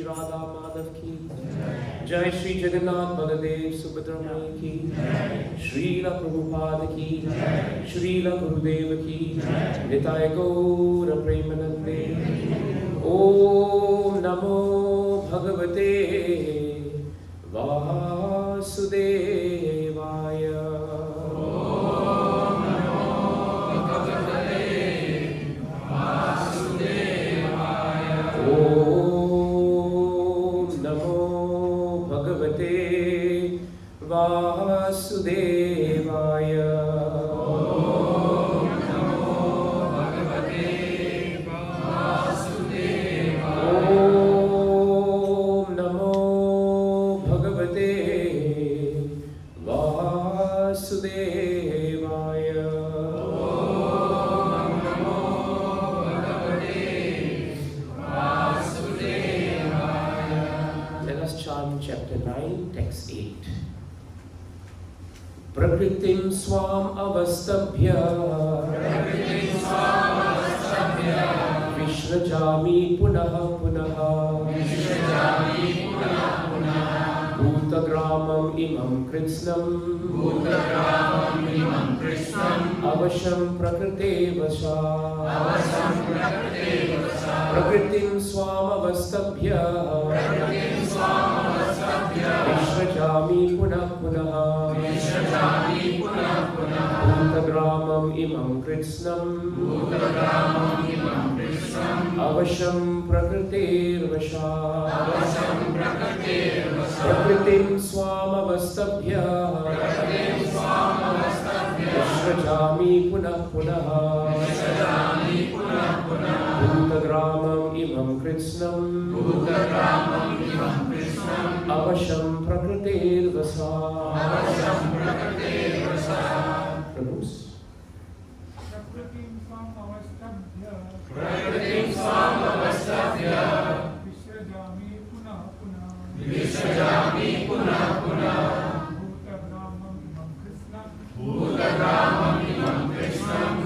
Radha Madhav ki Jai Shri Jagannath Baladev Subhadra ki Srila Prabhupada ki Srila Gurudeva ki Nitai Gaura Premanande. Om Namo Bhagavate Vasudevaya. Vasudevaya. Om Namo Bhagavate Vasudevaya. Om Namo Bhagavate Vasudevaya. Om Namo Bhagavate Vasudevaya. Let us chant chapter 9, text 8. Prakritim swam avastabhya Vishrajami punaha punaha Bhutagramam imam Krishnam Avasham prakrite vasha Prakritim swam avastabhya Vishrajami punaha punaha Bhutagramam imam Krishnam Avasham prakriter vasha Prakritim swam avastabhya Vishrajami punaha punaha Bhutagramam imam Krishnam Avasham prakriter vasha. Pranus. Prakratim swam avastabhya Vishrajami punah punah Bhutagramam imam Krishnam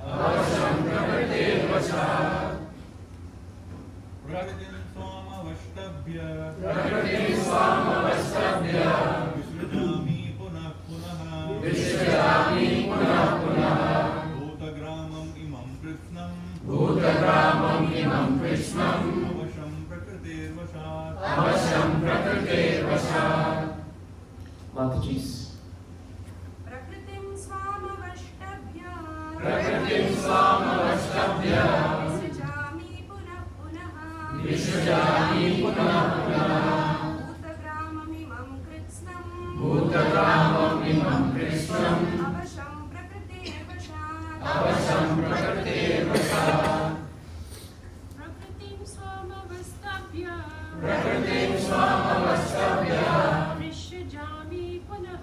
Avasham prakrite vasha. Prakratim swam avastabhya Vishrajami punah Bhutagramam imam Krishnam Avasham prakrite vasha. Mataji's. Prakritim swam avastabhya Vishrajami punah Bhutagramam imam Krishnam Avasham prakrite vasha. Prakritim swam avastabhya Vishrajami punah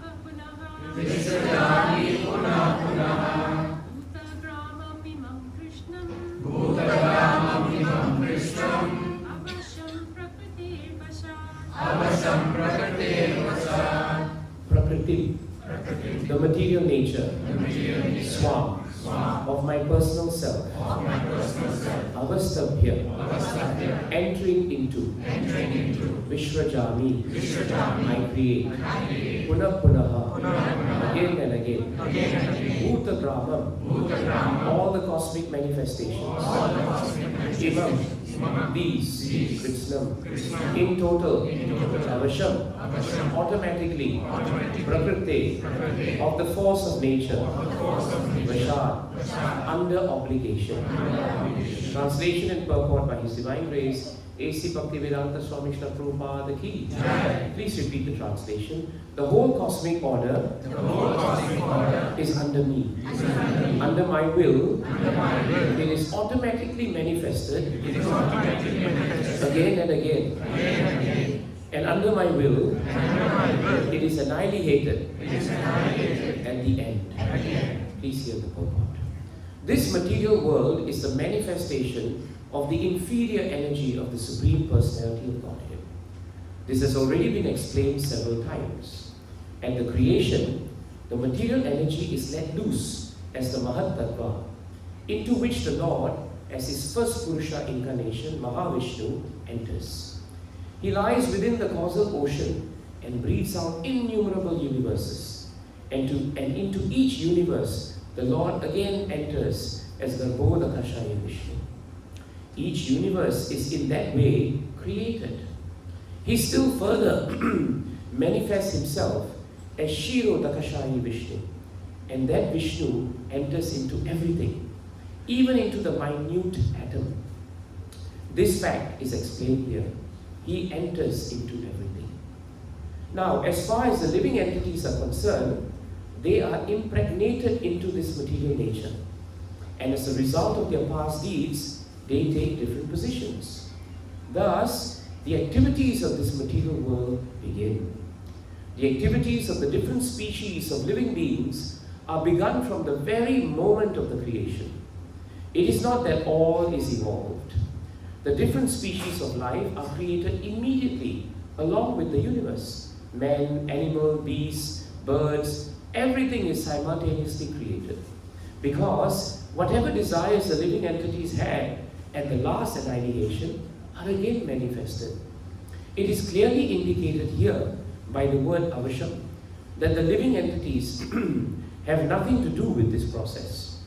Bhutagramam imam Krishnam Avasham prakrite vasha. Prakriti, the material nature, swam, of my personal self, avastabhya, entering into, Vishrajami, I create, punah punaha, again and again, Bhutagramam, all the cosmic manifestations, Imam, these, Krishnam, in total, Avasham, automatically, Prakriti, of the force of nature, Vashad, under obligation. Translation and purport by His Divine Grace, A.C. Bhaktivedanta Swami Krishna Prabhupada ki. Please repeat the translation. The whole cosmic order is under me. Under my will, it is automatically manifested again and again. And under my will, it is annihilated at the end. Please hear the purport. This material world is the manifestation of the inferior energy of the Supreme Personality of Godhead. This has already been explained several times. At the creation, the material energy is let loose as the Mahat Tattva, into which the Lord as his first Purusha incarnation, Mahavishnu, enters. He lies within the causal ocean and breathes out innumerable universes. And into each universe, the Lord again enters as Garbhoda Kashaya Vishnu. Each universe is in that way created. He still further manifests himself as Shiro Dakashaya Vishnu. And that Vishnu enters into everything, even into the minute atom. This fact is explained here. He enters into everything. Now, as far as the living entities are concerned, they are impregnated into this material nature. And as a result of their past deeds, they take different positions. Thus, the activities of this material world begin. The activities of the different species of living beings are begun from the very moment of the creation. It is not that all is evolved. The different species of life are created immediately along with the universe. Man, animal, beasts, birds, everything is simultaneously created. Because whatever desires the living entities had at the last annihilation are again manifested. It is clearly indicated here by the word avasham that the living entities have nothing to do with this process.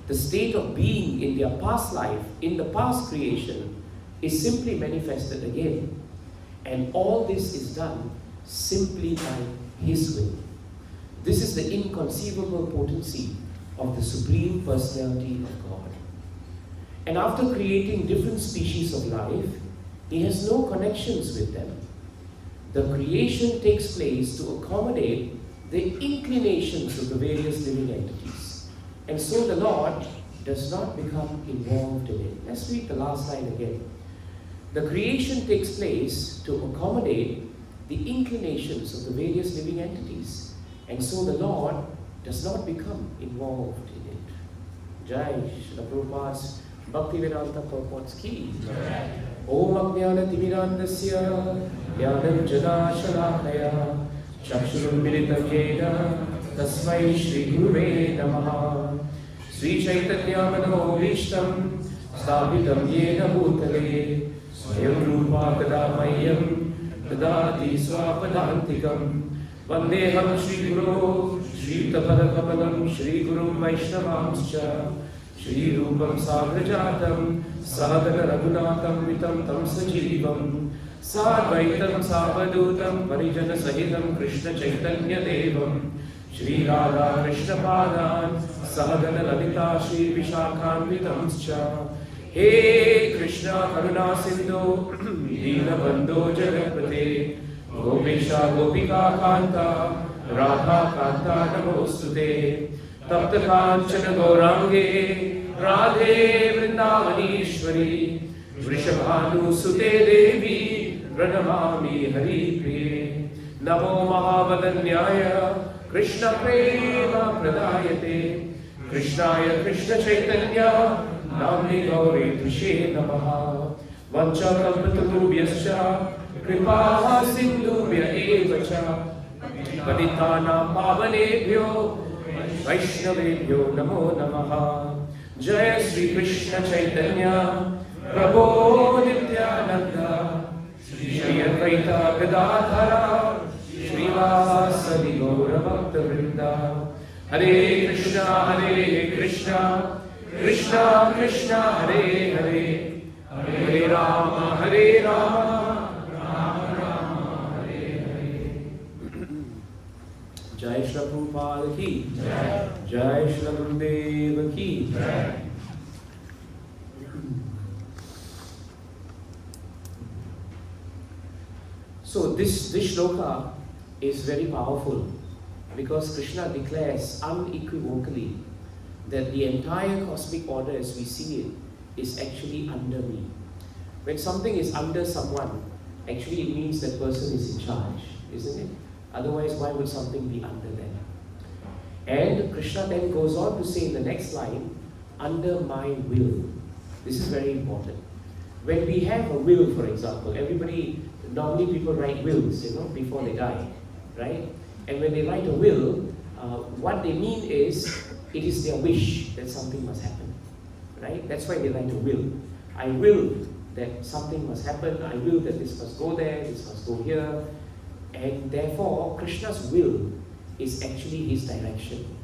The state of being in their past life, in the past creation, is simply manifested again. And all this is done simply by His will. This is the inconceivable potency of the Supreme Personality of God. And after creating different species of life, He has no connections with them. The creation takes place to accommodate the inclinations of the various living entities. And so the Lord does not become involved in it. Let's read the last line again. The creation takes place to accommodate the inclinations of the various living entities. And so the Lord does not become involved in it. Jai Srila Prabhupada's Bhaktivedanta purports ki. Om Ajnana Timirandasya Jnanam Jana Shalakaya Chakshurum Militam Yena Tasmai Shri Guruve Namaha Sri Chaitanya Manohishtam Sthapitam Yena Bhutale Swayam Rupa Kadamayam Dadati Swapadantikam Vandeham Shri Guru Shri Tapadakamalam Shri Guru Vaishnavamscha Shri Rupam Sagrajatam Sadhana Raghunatam Vitam Tam Sajivam Sadvaitam Savadutam Parijana Sahitam Krishna Chaitanya Devam Shri Radha Krishna Padan Sadhana Lalita Shri Vishakhan Vitamscha He Krishna Karuna Sindhu Dina Bandho Jagapate Gopesha Gopika Kanta Radha Kanta Namostute Tapta Kanchana Gaurange Radhe Vrindavanishwari Vrishabhanu Sute Devi Pranamami Hari Priye Namo Mahavadanyaya Krishna Prema Pradayate Krishnaya Krishna Chaitanya Namni Gauri Trishe Namaha Vancha Kalpatarubhyascha Kripa Sindhubhya Evacha Paditana Pavanebhyo Vaishnavebhyo Namo Namaha Jai Sri Krishna Chaitanya Prabhu Nityananda Shri Advaita Gadadhara Srivasadi Gaura Bhakta Vrinda Hare Krishna Krishna Krishna Hare Hare Hare Rama Rama Rama Hare Hare. Jai Shri Prabhupada ki Jai Shri Gurudeva ki So this shloka is very powerful because Krishna declares unequivocally that the entire cosmic order as we see it is actually under me. When something is under someone, actually it means that person is in charge, isn't it? Otherwise, why would something be under them? And Krishna then goes on to say in the next line, under my will. This is very important. When we have a will, for example, normally people write wills, before they die, right? And when they write a will, what they mean is, it is their wish that something must happen, right? That's why they write a will. I will that something must happen, I will that this must go there, this must go here, and therefore Krishna's will is actually his direction.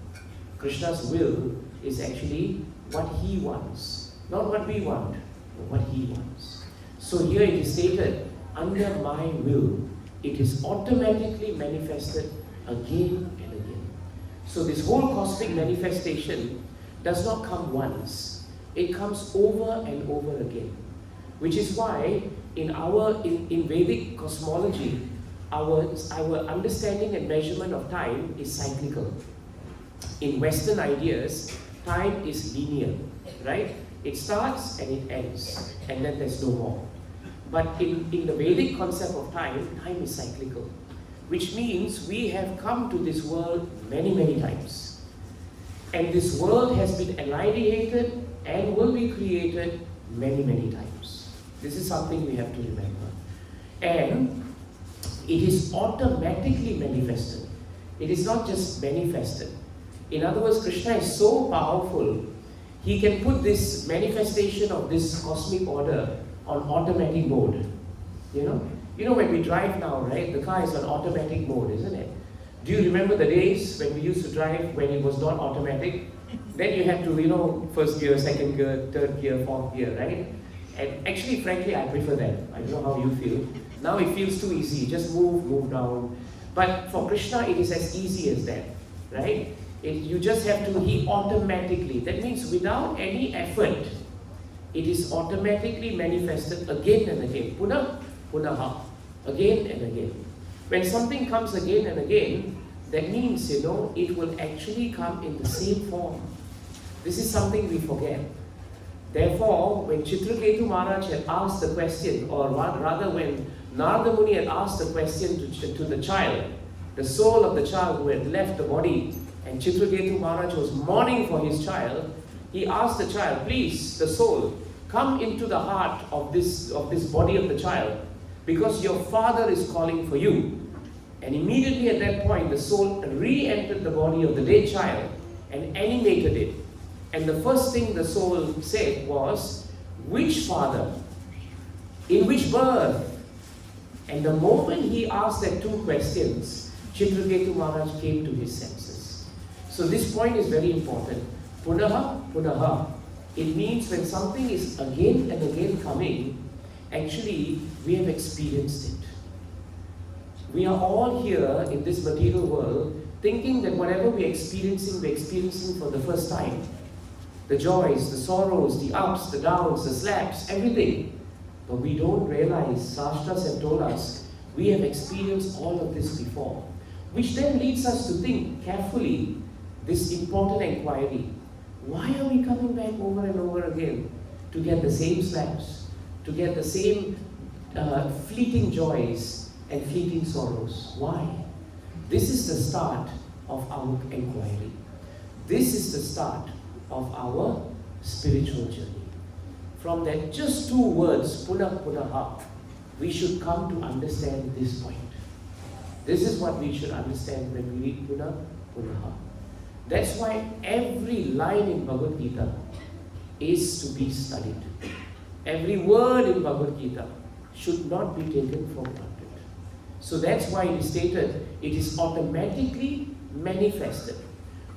Krishna's will is actually what he wants, not what we want, but what he wants. So here it is stated, under my will, it is automatically manifested again and again. So this whole cosmic manifestation does not come once, it comes over and over again. Which is why in Vedic cosmology, our understanding and measurement of time is cyclical. In Western ideas, time is linear, right? It starts and it ends, and then there's no more. But in the Vedic concept of time, time is cyclical, which means we have come to this world many, many times. And this world has been annihilated and will be created many, many times. This is something we have to remember. And it is automatically manifested. It is not just manifested. In other words, Krishna is so powerful, he can put this manifestation of this cosmic order on automatic mode. You know when we drive now, right? The car is on automatic mode, isn't it? Do you remember the days when we used to drive when it was not automatic? Then you had to, first gear, second gear, third gear, fourth gear, right? And actually, frankly, I prefer that. I don't know how you feel. Now it feels too easy. Just move down. But for Krishna, it is as easy as that, right? You just have to, he automatically, that means without any effort, it is automatically manifested again and again. Punah, punaha, again and again. When something comes again and again, that means, it will actually come in the same form. This is something we forget. Therefore, when Chitraketu Maharaj had asked the question, or rather when Narada Muni had asked the question to the child, the soul of the child who had left the body, and Chitraketu Maharaj was mourning for his child, he asked the child, please, the soul, come into the heart of this body of the child, because your father is calling for you. And immediately at that point, the soul re-entered the body of the dead child and animated it. And the first thing the soul said was, which father? In which birth? And the moment he asked that two questions, Chitraketu Maharaj came to his senses. So this point is very important. Punaha, punaha. It means when something is again and again coming, actually we have experienced it. We are all here in this material world thinking that whatever we're experiencing for the first time. The joys, the sorrows, the ups, the downs, the slaps, everything. But we don't realize, Shastras have told us, we have experienced all of this before. Which then leads us to think carefully this important inquiry. Why are we coming back over and over again to get the same slaps, to get the same fleeting joys and fleeting sorrows? Why? This is the start of our inquiry. This is the start of our spiritual journey. From that just two words, punah punaha, we should come to understand this point. This is what we should understand when we read punah punaha. That's why every line in Bhagavad Gita is to be studied. Every word in Bhagavad Gita should not be taken for granted. So that's why it is stated, it is automatically manifested.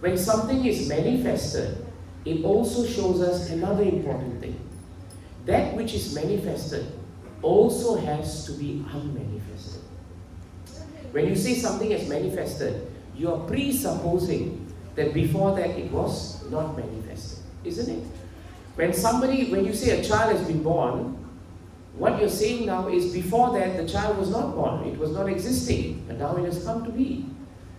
When something is manifested, it also shows us another important thing. That which is manifested also has to be unmanifested. When you say something is manifested, you are presupposing that before that it was not manifested, isn't it? When you say a child has been born, what you're saying now is before that the child was not born, it was not existing, but now it has come to be.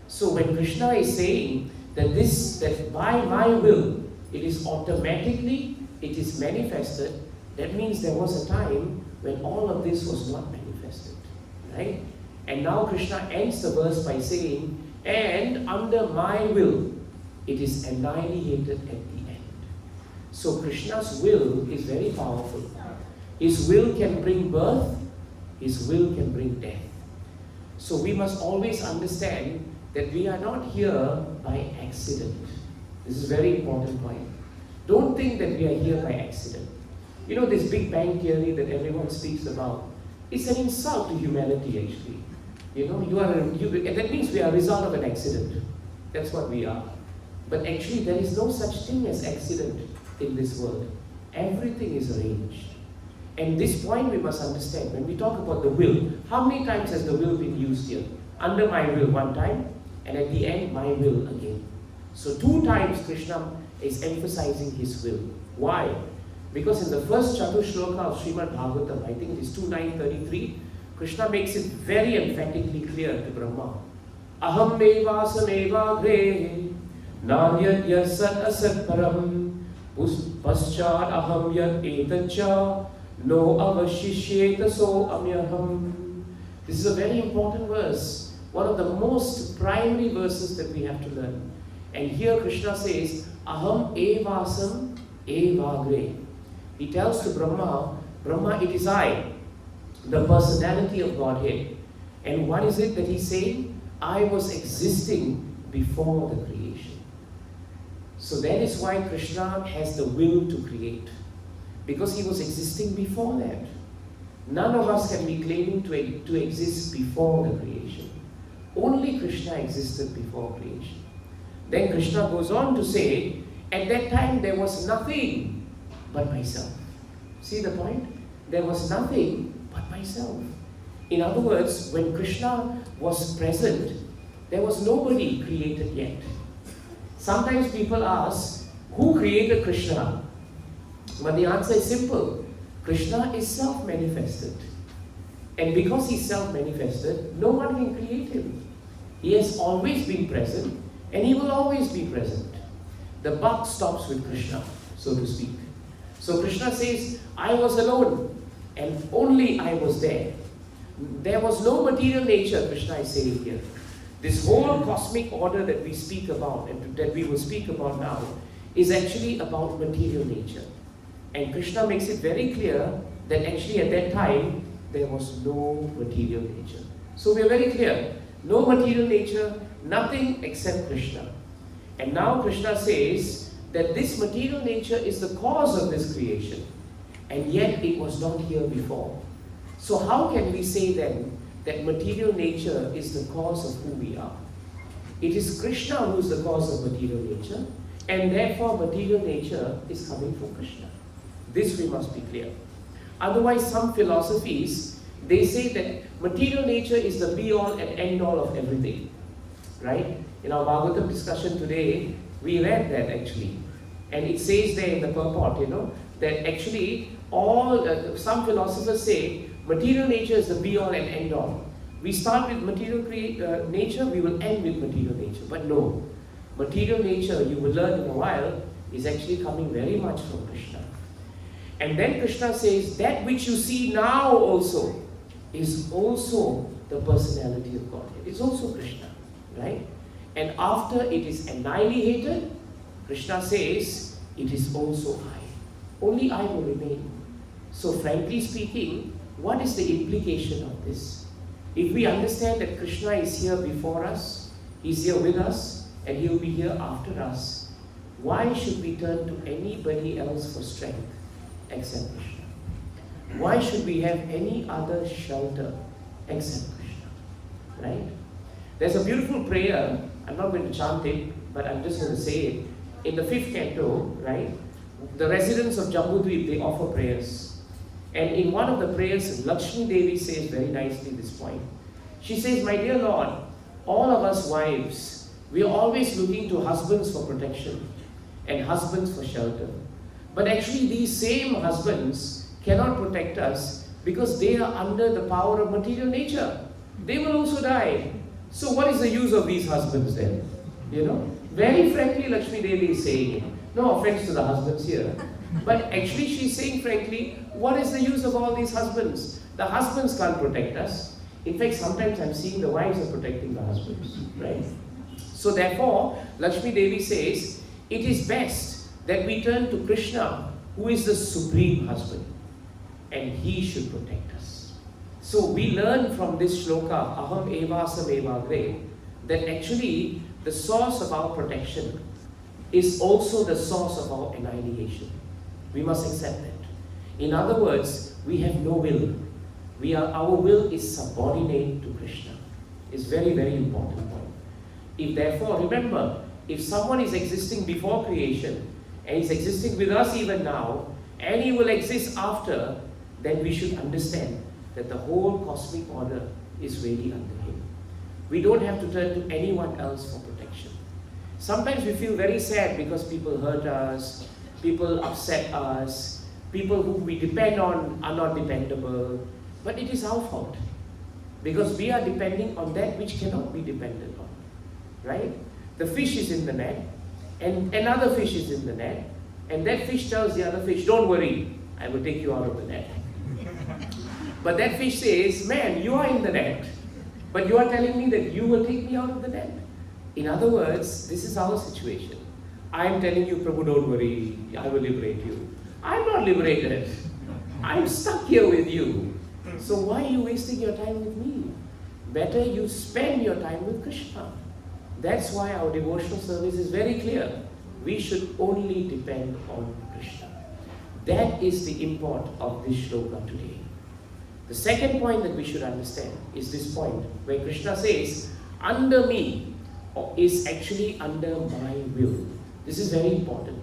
So when Krishna is saying that by my will, it is manifested, that means there was a time when all of this was not manifested, right? And now Krishna ends the verse by saying, and under my will, it is annihilated at the end. So Krishna's will is very powerful. His will can bring birth, His will can bring death. So we must always understand that we are not here by accident. This is a very important point. Don't think that we are here by accident. You know, this Big Bang theory that everyone speaks about, it's an insult to humanity actually. You know, that means we are a result of an accident. That's what we are. But actually there is no such thing as accident in this world. Everything is arranged. And this point we must understand. When we talk about the will, how many times has the will been used here? Under my will one time, and at the end my will again. So 2 times Krishna is emphasizing his will. Why? Because in the first Chatushloka of Srimad Bhagavatam, I think it is 2.9.33, Krishna makes it very emphatically clear to Brahma. Aham evasam evagre naryat yasat asat param paschad aham yat etacha no avashishyeta so amyaham. This is a very important verse. One of the most primary verses that we have to learn. And here Krishna says, Aham evasam evagre. He tells to Brahma, Brahma, it is I, the personality of Godhead. And what is it that he's saying? I was existing before the creation. So that is why Krishna has the will to create. Because he was existing before that. None of us can be claiming to exist before the creation. Only Krishna existed before creation. Then Krishna goes on to say, at that time there was nothing but myself. See the point? There was nothing but myself. In other words, when Krishna was present, there was nobody created yet. Sometimes people ask, who created Krishna? But the answer is simple. Krishna is self-manifested. And because he's self-manifested, no one can create him. He has always been present, and he will always be present. The buck stops with Krishna, so to speak. So Krishna says, I was alone, and only I was there. There was no material nature, Krishna is saying here. This whole cosmic order that we speak about, and that we will speak about now, is actually about material nature. And Krishna makes it very clear that actually at that time, there was no material nature. So we are very clear. No material nature, nothing except Krishna. And now Krishna says that this material nature is the cause of this creation. And yet it was not here before. So how can we say then that material nature is the cause of who we are? It is Krishna who is the cause of material nature. And therefore material nature is coming from Krishna. This we must be clear. Otherwise some philosophies, they say that material nature is the be-all and end-all of everything. Right? In our Bhagavatam discussion today, we read that actually. And it says there in the purport, that actually some philosophers say material nature is the be-all and end-all. We start with material nature, we will end with material nature. But no, material nature, you will learn in a while, is actually coming very much from Krishna. And then Krishna says, that which you see now also is also the personality of Godhead. It's also Krishna, right? And after it is annihilated, Krishna says, it is also I. Only I will remain. So frankly speaking, what is the implication of this? If we understand that Krishna is here before us, he's here with us, and he'll be here after us, why should we turn to anybody else for strength except Krishna? Why should we have any other shelter except Krishna? Right? There's a beautiful prayer, I'm not going to chant it, but I'm just going to say it. In the 5th canto, right, the residents of Jambudvip, they offer prayers. And in one of the prayers, Lakshmi Devi says very nicely this point. She says, my dear Lord, all of us wives, we are always looking to husbands for protection and husbands for shelter. But actually these same husbands cannot protect us because they are under the power of material nature. They will also die. So what is the use of these husbands then? Very frankly Lakshmi Devi is saying it. No offense to the husbands here. But actually she's saying frankly, what is the use of all these husbands? The husbands can't protect us. In fact, sometimes I'm seeing the wives are protecting the husbands, right? So therefore, Lakshmi Devi says, it is best that we turn to Krishna, who is the supreme husband, and he should protect us. So we learn from this shloka, Aham evasam evagre, that actually the source of our protection is also the source of our annihilation. We must accept that. In other words, we have no will. Our will is subordinate to Krishna. It's very, very important point. If therefore, remember, if someone is existing before creation, and is existing with us even now, and he will exist after, then we should understand that the whole cosmic order is really under him. We don't have to turn to anyone else for protection. Sometimes we feel very sad because people hurt us, people upset us, people who we depend on are not dependable, but it is our fault. Because we are depending on that which cannot be depended on, right? The fish is in the net, and another fish is in the net, and that fish tells the other fish, don't worry, I will take you out of the net. But that fish says, man, you are in the net, but you are telling me that you will take me out of the net. In other words, this is our situation. I am telling you, Prabhu, don't worry, I will liberate you. I'm not liberated. I'm stuck here with you. So why are you wasting your time with me? Better you spend your time with Krishna. That's why our devotional service is very clear. We should only depend on Krishna. That is the import of this shloka today. The second point that we should understand is this point where Krishna says, under me is actually under my will. This is very important.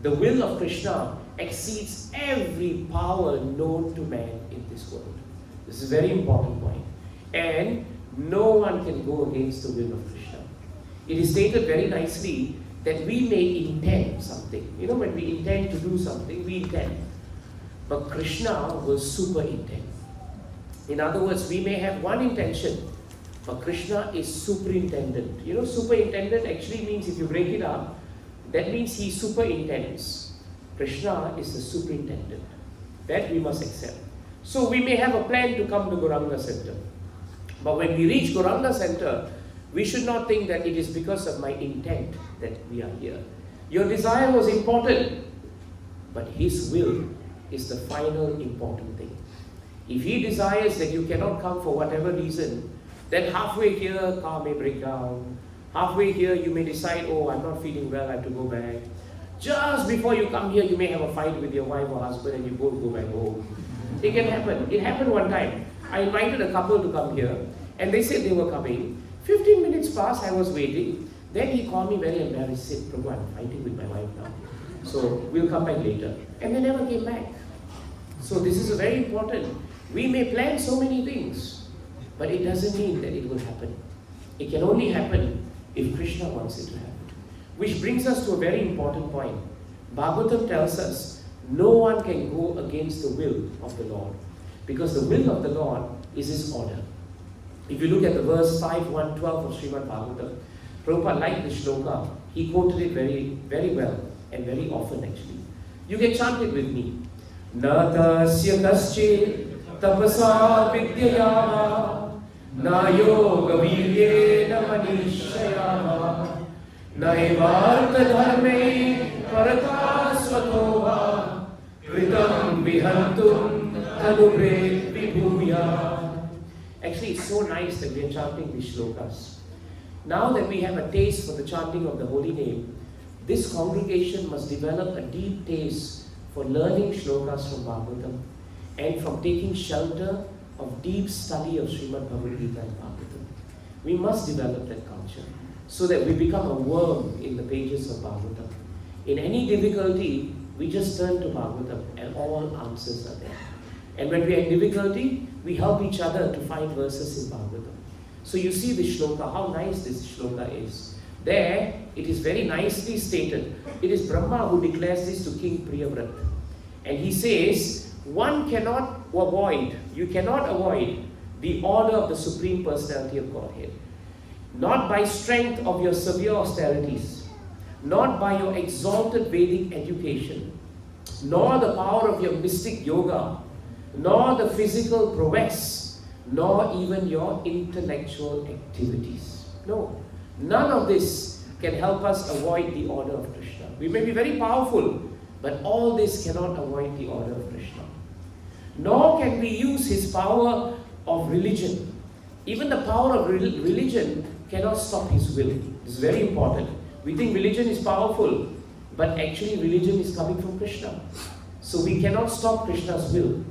The will of Krishna exceeds every power known to man in this world. This is a very important point. And no one can go against the will of Krishna. It is stated very nicely that we may intend something. You know, when we intend to do something, we intend. But Krishna will super intend. In other words, we may have one intention, but Krishna is superintendent. You know, superintendent actually means, if you break it up, that means he superintends. Krishna is the superintendent. That we must accept. So we may have a plan to come to Gauranga Center. But when we reach Gauranga Center, we should not think that it is because of my intent that we are here. Your desire was important, but his will is the final important thing. If he desires that you cannot come for whatever reason, then halfway here, car may break down. Halfway here, you may decide, oh, I'm not feeling well, I have to go back. Just before you come here, you may have a fight with your wife or husband and you both go back home. It can happen. It happened one time. I invited a couple to come here, and they said they were coming. 15 minutes passed, I was waiting. Then he called me very embarrassed. He said, Prabhu, I'm fighting with my wife now. So we'll come back later. And they never came back. So this is very important. We may plan so many things, but it doesn't mean that it will happen. It can only happen if Krishna wants it to happen. Which brings us to a very important point. Bhagavatam tells us, no one can go against the will of the Lord. Because the will of the Lord is his order. If you look at the verse 5.1.12 of Srimad Bhagavatam, Prabhupada liked the shloka. He quoted it very, very well and very often actually. You can chant it with me. Na tasya kasche tapasa vidyayama na yoga viryena manishayama na evarta dharme parata svatova kritam vihantum tanupre vibhuya. Actually, it's so nice that we are chanting these shlokas. Now that we have a taste for the chanting of the holy name, this congregation must develop a deep taste for learning shlokas from Bhagavatam and from taking shelter of deep study of Srimad Bhagavad Gita and Bhagavatam. We must develop that culture so that we become a worm in the pages of Bhagavatam. In any difficulty, we just turn to Bhagavatam and all answers are there. And when we are in difficulty, we help each other to find verses in Bhagavatam. So you see the shloka, how nice this shloka is. There, it is very nicely stated. It is Brahma who declares this to King Priyavrat. And he says, one cannot avoid, you cannot avoid the order of the Supreme Personality of Godhead. Not by strength of your severe austerities, not by your exalted Vedic education, nor the power of your mystic yoga, nor the physical prowess, nor even your intellectual activities. No, none of this can help us avoid the order of Krishna. We may be very powerful, but all this cannot avoid the order of Krishna. Nor can we use his power of religion. Even the power of religion cannot stop his will. It's very important. We think religion is powerful, but actually religion is coming from Krishna. So we cannot stop Krishna's will.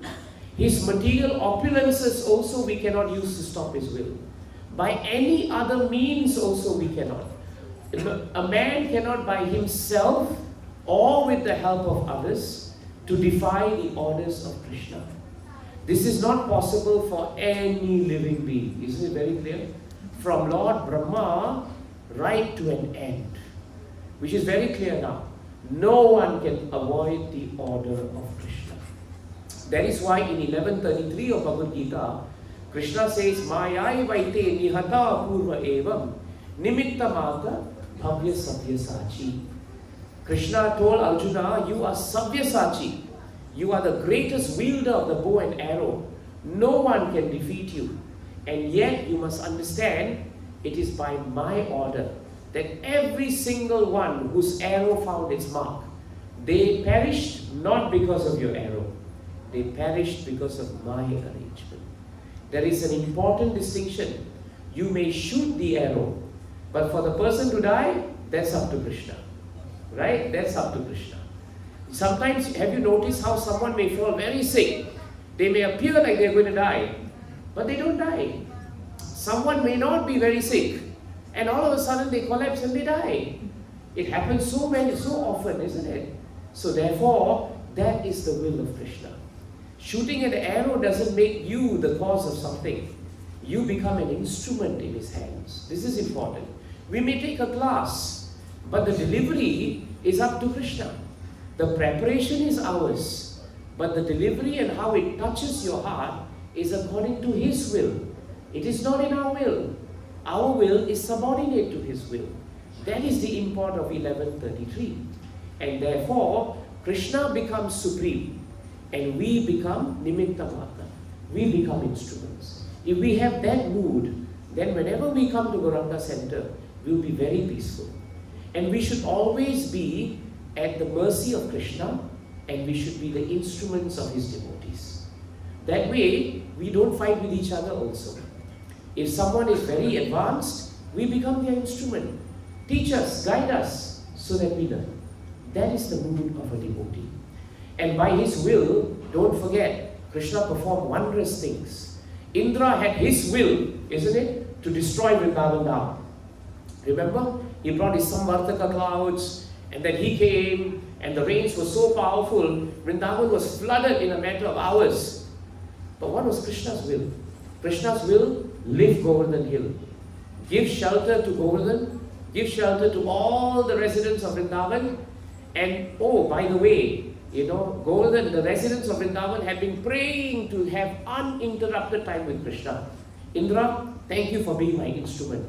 His material opulences also we cannot use to stop his will. By any other means also we cannot. A man cannot by himself or with the help of others to defy the orders of Krishna. This is not possible for any living being. Isn't it very clear? From Lord Brahma right to an end. Which is very clear now. No one can avoid the order of Krishna. That is why in 1133 of Bhagavad Gita, Krishna says, Mayai vaite nihata purva evam nimitta mata bhavya sabyasachi. Krishna told Arjuna, you are sabyasachi. You are the greatest wielder of the bow and arrow. No one can defeat you. And yet you must understand, it is by my order that every single one whose arrow found its mark, they perished not because of your arrow. They perished because of my arrangement. There is an important distinction. You may shoot the arrow, but for the person to die, that's up to Krishna. Right? That's up to Krishna. Sometimes, have you noticed how someone may fall very sick? They may appear like they're going to die, but they don't die. Someone may not be very sick, and all of a sudden they collapse and they die. It happens so often, isn't it? So therefore, that is the will of Krishna. Shooting an arrow doesn't make you the cause of something. You become an instrument in his hands. This is important. We may take a class, but the delivery is up to Krishna. The preparation is ours, but the delivery and how it touches your heart is according to his will. It is not in our will. Our will is subordinate to his will. That is the import of 1133. And therefore, Krishna becomes supreme and we become nimitta matra. We become instruments. If we have that mood, then whenever we come to Gauranga Center, we'll be very peaceful. And we should always be at the mercy of Krishna, and we should be the instruments of his devotees. That way, we don't fight with each other also. If someone is very advanced, we become their instrument. Teach us, guide us, so that we learn. That is the mood of a devotee. And by his will, don't forget, Krishna performed wondrous things. Indra had his will, isn't it, to destroy Vrindavan. Remember? He brought his Samvartaka clouds, and then he came, and the rains were so powerful, Vrindavan was flooded in a matter of hours. But what was Krishna's will? Krishna's will, lift Govardhan Hill. Give shelter to Govardhan, give shelter to all the residents of Vrindavan. And oh, by the way, Govardhan, the residents of Vrindavan had been praying to have uninterrupted time with Krishna. Indra, thank you for being my instrument.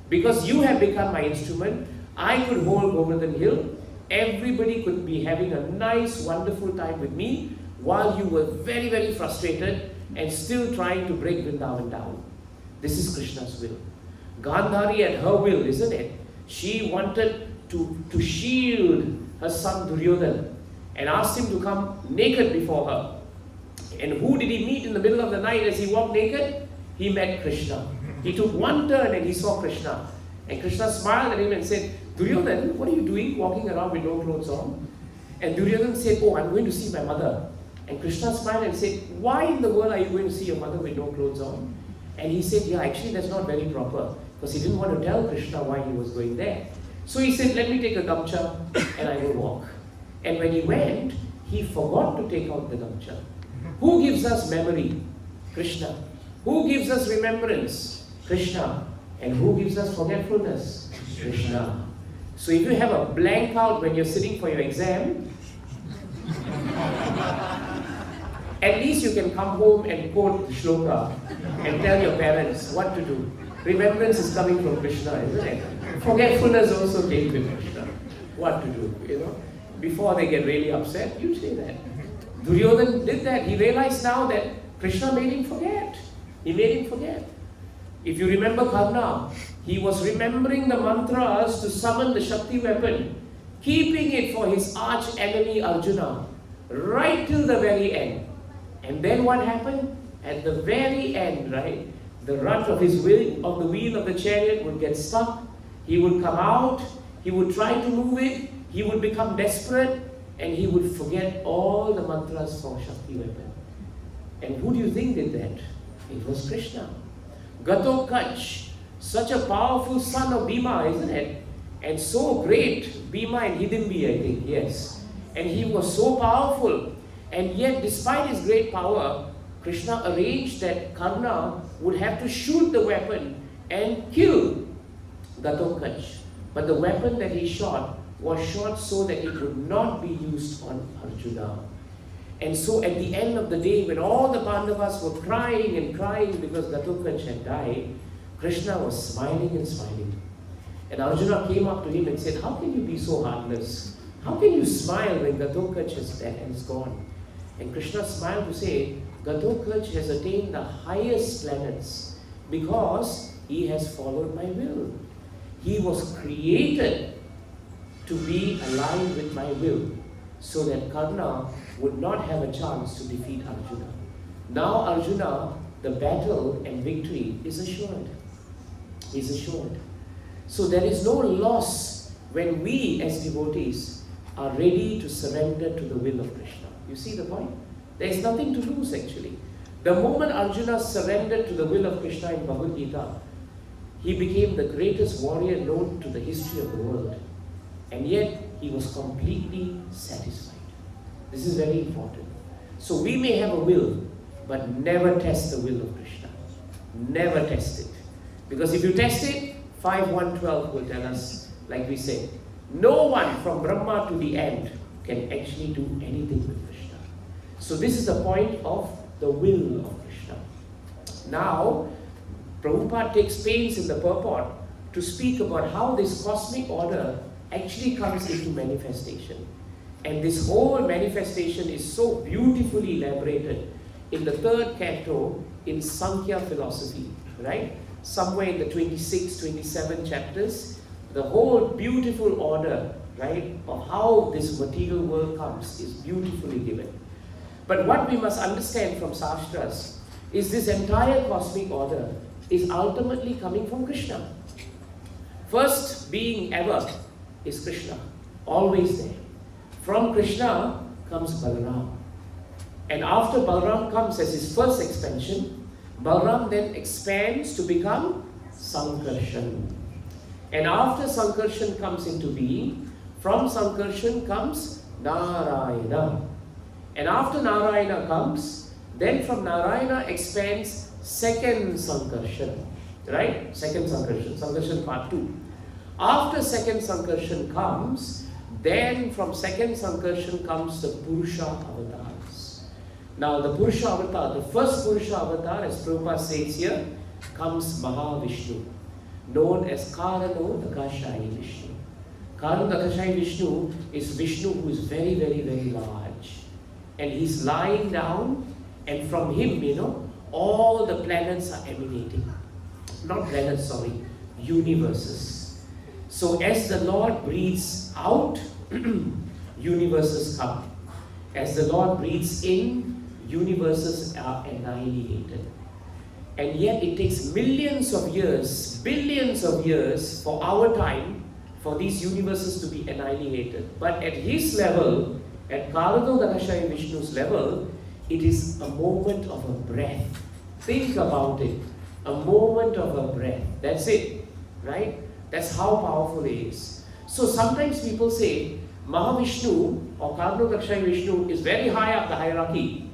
Because you have become my instrument, I could hold Govardhan Hill. Everybody could be having a nice, wonderful time with me while you were very, very frustrated and still trying to break Vrindavan down. This is Krishna's will. Gandhari had her will, isn't it? She wanted to shield her son Duryodhana and asked him to come naked before her. And who did he meet in the middle of the night as he walked naked? He met Krishna. He took one turn and he saw Krishna. And Krishna smiled at him and said, Duryodhana, what are you doing walking around with no clothes on? And Duryodhana said, oh, I'm going to see my mother. And Krishna smiled and said, why in the world are you going to see your mother with no clothes on? And he said, yeah, actually that's not very proper. Because he didn't want to tell Krishna why he was going there. So he said, let me take a gamcha and I will walk. And when he went, he forgot to take out the gamcha. Who gives us memory? Krishna. Who gives us remembrance? Krishna. And who gives us forgetfulness? Krishna. So if you have a blank out when you're sitting for your exam, at least you can come home and quote the shloka and tell your parents what to do. Remembrance is coming from Krishna, isn't it? Forgetfulness also came with Krishna. What to do, Before they get really upset, you say that. Duryodhana did that. He realized now that Krishna made him forget. He made him forget. If you remember Karna, he was remembering the mantras to summon the Shakti weapon, keeping it for his arch enemy Arjuna, right till the very end. And then what happened? At the very end, right? The rut of the wheel of the chariot would get stuck. He would come out he would try to move it, he would become desperate, and he would forget all the mantras for Shakti weapon. And who do you think did that? It was Krishna. Gato Kach, such a powerful son of Bhima, isn't it? And so great, Bhima and Hidimbi, I think, yes. And he was so powerful. And yet, despite his great power, Krishna arranged that Karna would have to shoot the weapon and kill Gatokach. But the weapon that he shot was shot so that it would not be used on Arjuna. And so at the end of the day, when all the Pandavas were crying and crying because Gatokach had died, Krishna was smiling and smiling. And Arjuna came up to him and said, how can you be so heartless? How can you smile when Gatokach is dead and is gone? And Krishna smiled to say, Gatokach has attained the highest planets because he has followed my will. He was created to be aligned with my will so that Karna would not have a chance to defeat Arjuna. Now Arjuna, the battle and victory is assured. Is assured. So there is no loss when we as devotees are ready to surrender to the will of Krishna. You see the point? There is nothing to lose actually. The moment Arjuna surrendered to the will of Krishna in Bhagavad Gita, he became the greatest warrior known to the history of the world. And yet, he was completely satisfied. This is very important. So we may have a will, but never test the will of Krishna. Never test it. Because if you test it, 5.1.12 will tell us, like we said, no one from Brahma to the end can actually do anything with Krishna. So this is the point of the will of Krishna. Now, Prabhupada takes pains in the purport to speak about how this cosmic order actually comes into manifestation. And this whole manifestation is so beautifully elaborated in the third canto in Sankhya philosophy, right? Somewhere in the 26, 27 chapters, the whole beautiful order, right, of how this material world comes is beautifully given. But what we must understand from Shastras is this entire cosmic order is ultimately coming from Krishna. First being ever is Krishna, always there. From Krishna comes Balaram. And after Balaram comes as his first expansion, Balaram then expands to become Sankarshan. And after Sankarshan comes into being, from Sankarshan comes Narayana. And after Narayana comes, then from Narayana expands second Sankarshan, right? Second Sankarshan, Sankarshan part 2. After second Sankarshan comes, then from second Sankarshan comes the Purusha avatars. Now the Purusha avatar, the first Purusha avatar, as Prabhupada says here, comes Mahavishnu, known as Karano Dakashayi Vishnu. Karano Dakashayi Vishnu is Vishnu who is very, very, very large. And he's lying down, and from him, all the planets are emanating. Not planets, sorry, universes. So as the Lord breathes out, universes come. As the Lord breathes in, universes are annihilated. And yet it takes millions of years, billions of years for our time for these universes to be annihilated. But at his level, at Karano Dakashayi Vishnu's level, it is a moment of a breath. Think about it. A moment of a breath. That's it. Right? That's how powerful it is. So sometimes people say, Mahavishnu or Karano Dakashayi Vishnu is very high up the hierarchy.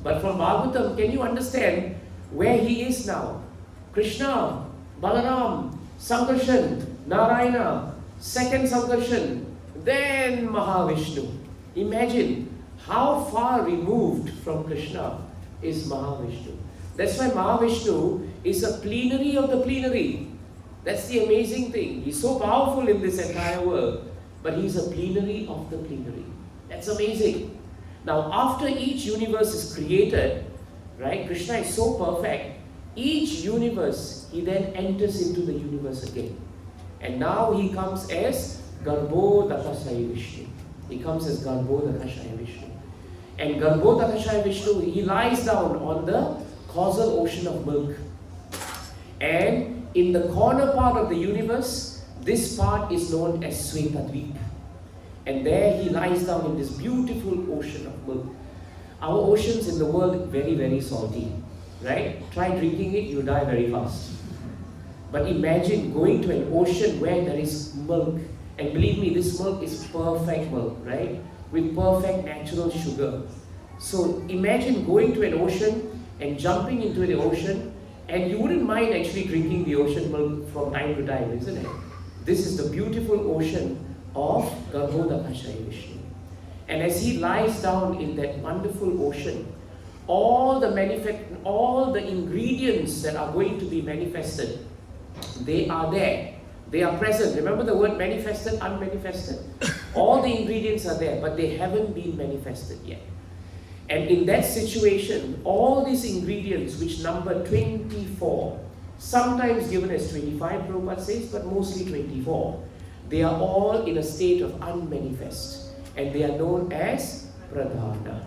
But from Bhagavatam, can you understand where he is now? Krishna, Balaram, Sankarshan, Narayana, second Sankarshan, then Mahavishnu. Imagine how far removed from Krishna is Mahavishnu. That's why Mahavishnu is a plenary of the plenary. That's the amazing thing. He's so powerful in this entire world, but he's a plenary of the plenary. That's amazing. Now, after each universe is created, right, Krishna is so perfect, each universe, he then enters into the universe again. And now he comes as Garbho Dakashayi Vishnu. He comes as Garbho Dakashayi Vishnu. And Garbho Dakashayi Vishnu, he lies down on the causal ocean of milk. And in the corner part of the universe, This part is known as Svetadvip. And there he lies down in this beautiful ocean of milk. Our oceans in the world are very, very salty, right? Try drinking it, you die very fast. But imagine going to an ocean where there is milk. And believe me, this milk is perfect milk, right? With perfect natural sugar. So imagine going to an ocean and jumping into the ocean, and you wouldn't mind actually drinking the ocean milk from time to time, isn't it? This is the beautiful ocean of Garbhodakashayi Vishnu. And as he lies down in that wonderful ocean, all the ingredients that are going to be manifested, they are there. They are present. Remember the word manifested, unmanifested? All the ingredients are there, but they haven't been manifested yet. And in that situation, all these ingredients, which number 24, sometimes given as 25, Prabhupada says, but mostly 24, they are all in a state of unmanifest. And they are known as Pradana.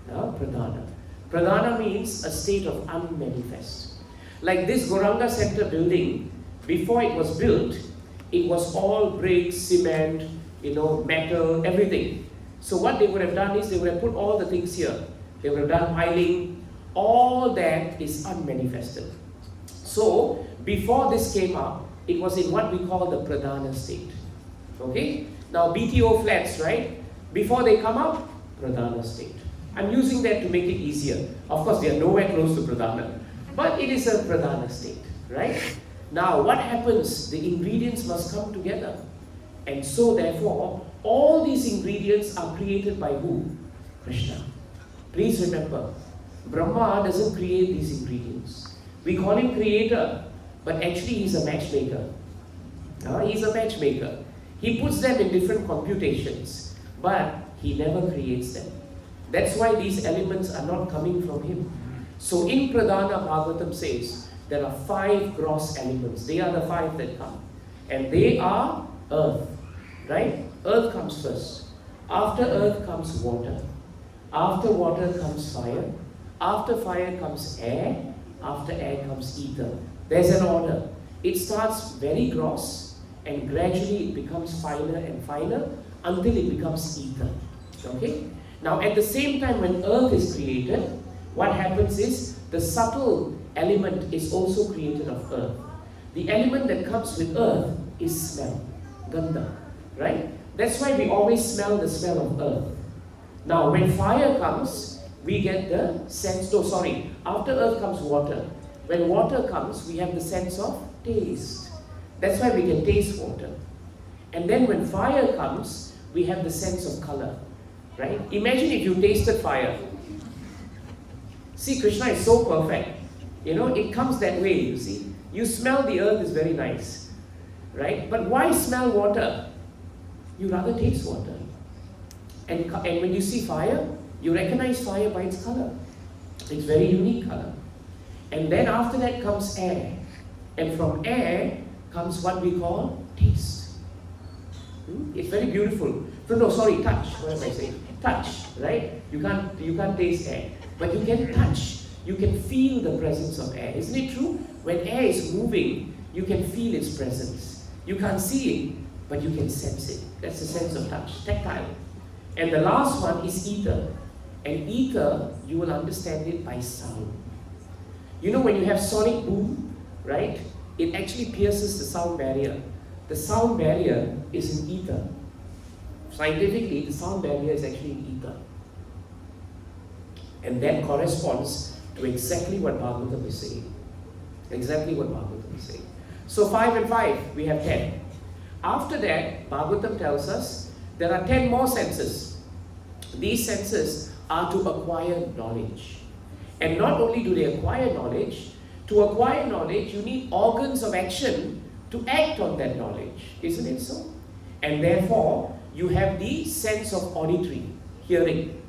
Pradana. Pradana means a state of unmanifest. Like this Goranga Center building, before it was built, it was all bricks, cement, metal, everything. So what they would have done is they would have put all the things here. They would have done piling. All that is unmanifested. So before this came up, it was in what we call the Pradana state. Okay? Now BTO flats, right? Before they come up, Pradana state. I'm using that to make it easier. Of course, they are nowhere close to Pradana. But it is a Pradana state, right? Now what happens? The ingredients must come together. And so therefore, all these ingredients are created by who? Krishna. Please remember, Brahma doesn't create these ingredients. We call him creator, but actually he's a matchmaker. He's a matchmaker. He puts them in different computations, but he never creates them. That's why these elements are not coming from him. So in Pradana, Bhagavatam says, there are 5 gross elements. They are the 5 that come. And they are earth, right? Earth comes first. After earth comes water. After water comes fire. After fire comes air. After air comes ether. There's an order. It starts very gross and gradually it becomes finer and finer until it becomes ether. Okay? Now at the same time when earth is created, what happens is the subtle element is also created of earth. The element that comes with earth is smell, gandha, right? That's why we always smell the smell of earth. Now when fire comes, we get the sense, after earth comes water. When water comes, we have the sense of taste. That's why we can taste water. And then when fire comes, we have the sense of color, right? Imagine if you tasted fire. See, Krishna is so perfect. It comes that way, you see. You smell the earth is very nice, right? But why smell water? You rather taste water. And when you see fire, you recognize fire by its color. It's very unique color. And then after that comes air. And from air comes what we call taste. It's very beautiful. Touch. What am I saying? Touch, right? You can't taste air. But you can touch. You can feel the presence of air. Isn't it true? When air is moving, you can feel its presence. You can't see it, but you can sense it. That's the sense of touch, tactile. And the last one is ether. And ether, you will understand it by sound. When you have sonic boom, right? It actually pierces the sound barrier. The sound barrier is in ether. Scientifically, the sound barrier is actually in ether. And that corresponds to exactly what Bhagavatam is saying. Exactly what Bhagavatam is saying. So 5 and 5, we have 10. After that, Bhagavatam tells us there are 10 more senses. These senses are to acquire knowledge. And not only do they acquire knowledge, to acquire knowledge, you need organs of action to act on that knowledge. Isn't it so? And therefore, you have the sense of auditory, hearing.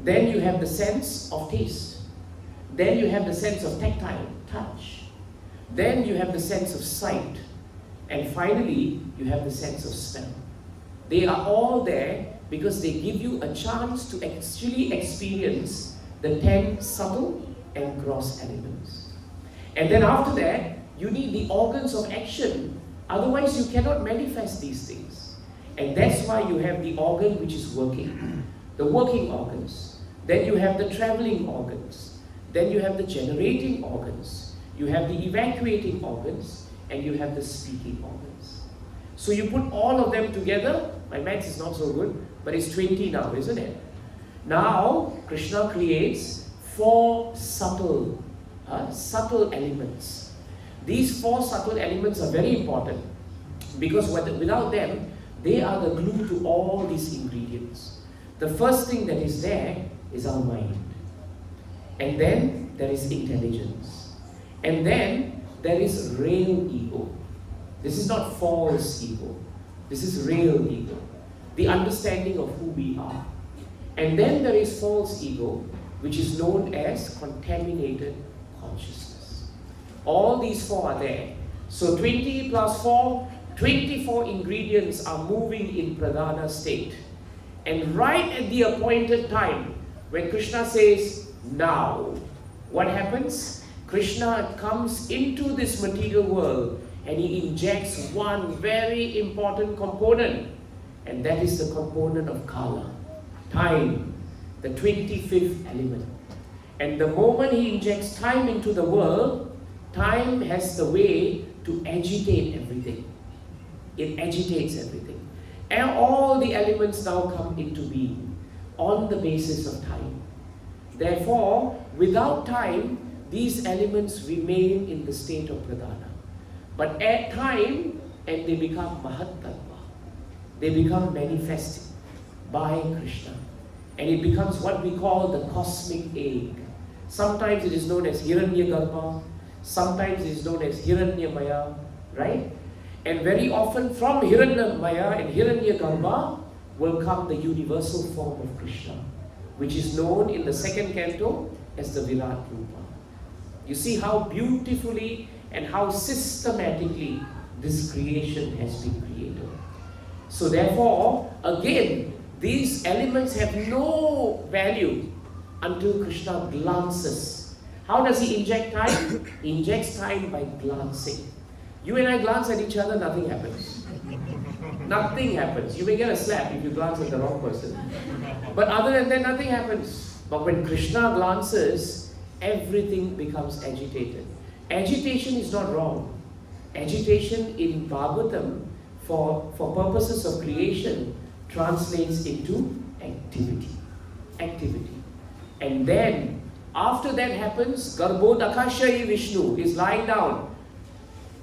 Then you have the sense of taste. Then you have the sense of tactile, touch. Then you have the sense of sight. And finally, you have the sense of smell. They are all there because they give you a chance to actually experience the 10 subtle and gross elements. And then after that, you need the organs of action Otherwise, you cannot manifest these things. And that's why you have the organ which is working, the working organs. Then you have the traveling organs. Then you have the generating organs. You have the evacuating organs. And you have the speaking organs. So you put all of them together. My maths is not so good, but it's 20 now, isn't it? Now, Krishna creates 4 subtle elements. These 4 subtle elements are very important because without them, they are the glue to all these ingredients. The first thing that is there is our mind. And then there is intelligence. And then there is real ego. This is not false ego. This is real ego. The understanding of who we are. And then there is false ego, which is known as contaminated consciousness. All these 4 are there. So 20 plus 4, 24 ingredients are moving in Pradana state. And right at the appointed time, when Krishna says, now, what happens? Krishna comes into this material world and he injects one very important component, and that is the component of Kala, time, the 25th element. And the moment he injects time into the world, time has the way to agitate everything. It agitates everything. And all the elements now come into being on the basis of time. Therefore, without time, these elements remain in the state of Pradana. But at time, and they become Mahattattva. They become manifested by Krishna. And it becomes what we call the cosmic egg. Sometimes it is known as Hiranyagarbha. Sometimes it is known as Hiranyamaya, right? And very often from Hiranyamaya and Hiranyagarbha will come the universal form of Krishna, which is known in the 2nd canto as the Virat Rupa. You see how beautifully and how systematically this creation has been created. So therefore, again, these elements have no value until Krishna glances. How does he inject time? He injects time by glancing. You and I glance at each other, nothing happens. Nothing happens. You may get a slap if you glance at the wrong person. But other than that, nothing happens. But when Krishna glances, everything becomes agitated. Agitation is not wrong. Agitation in Bhagavatam, for purposes of creation, translates into activity. Activity. And then, after that happens, Garbhodakashai Vishnu is lying down.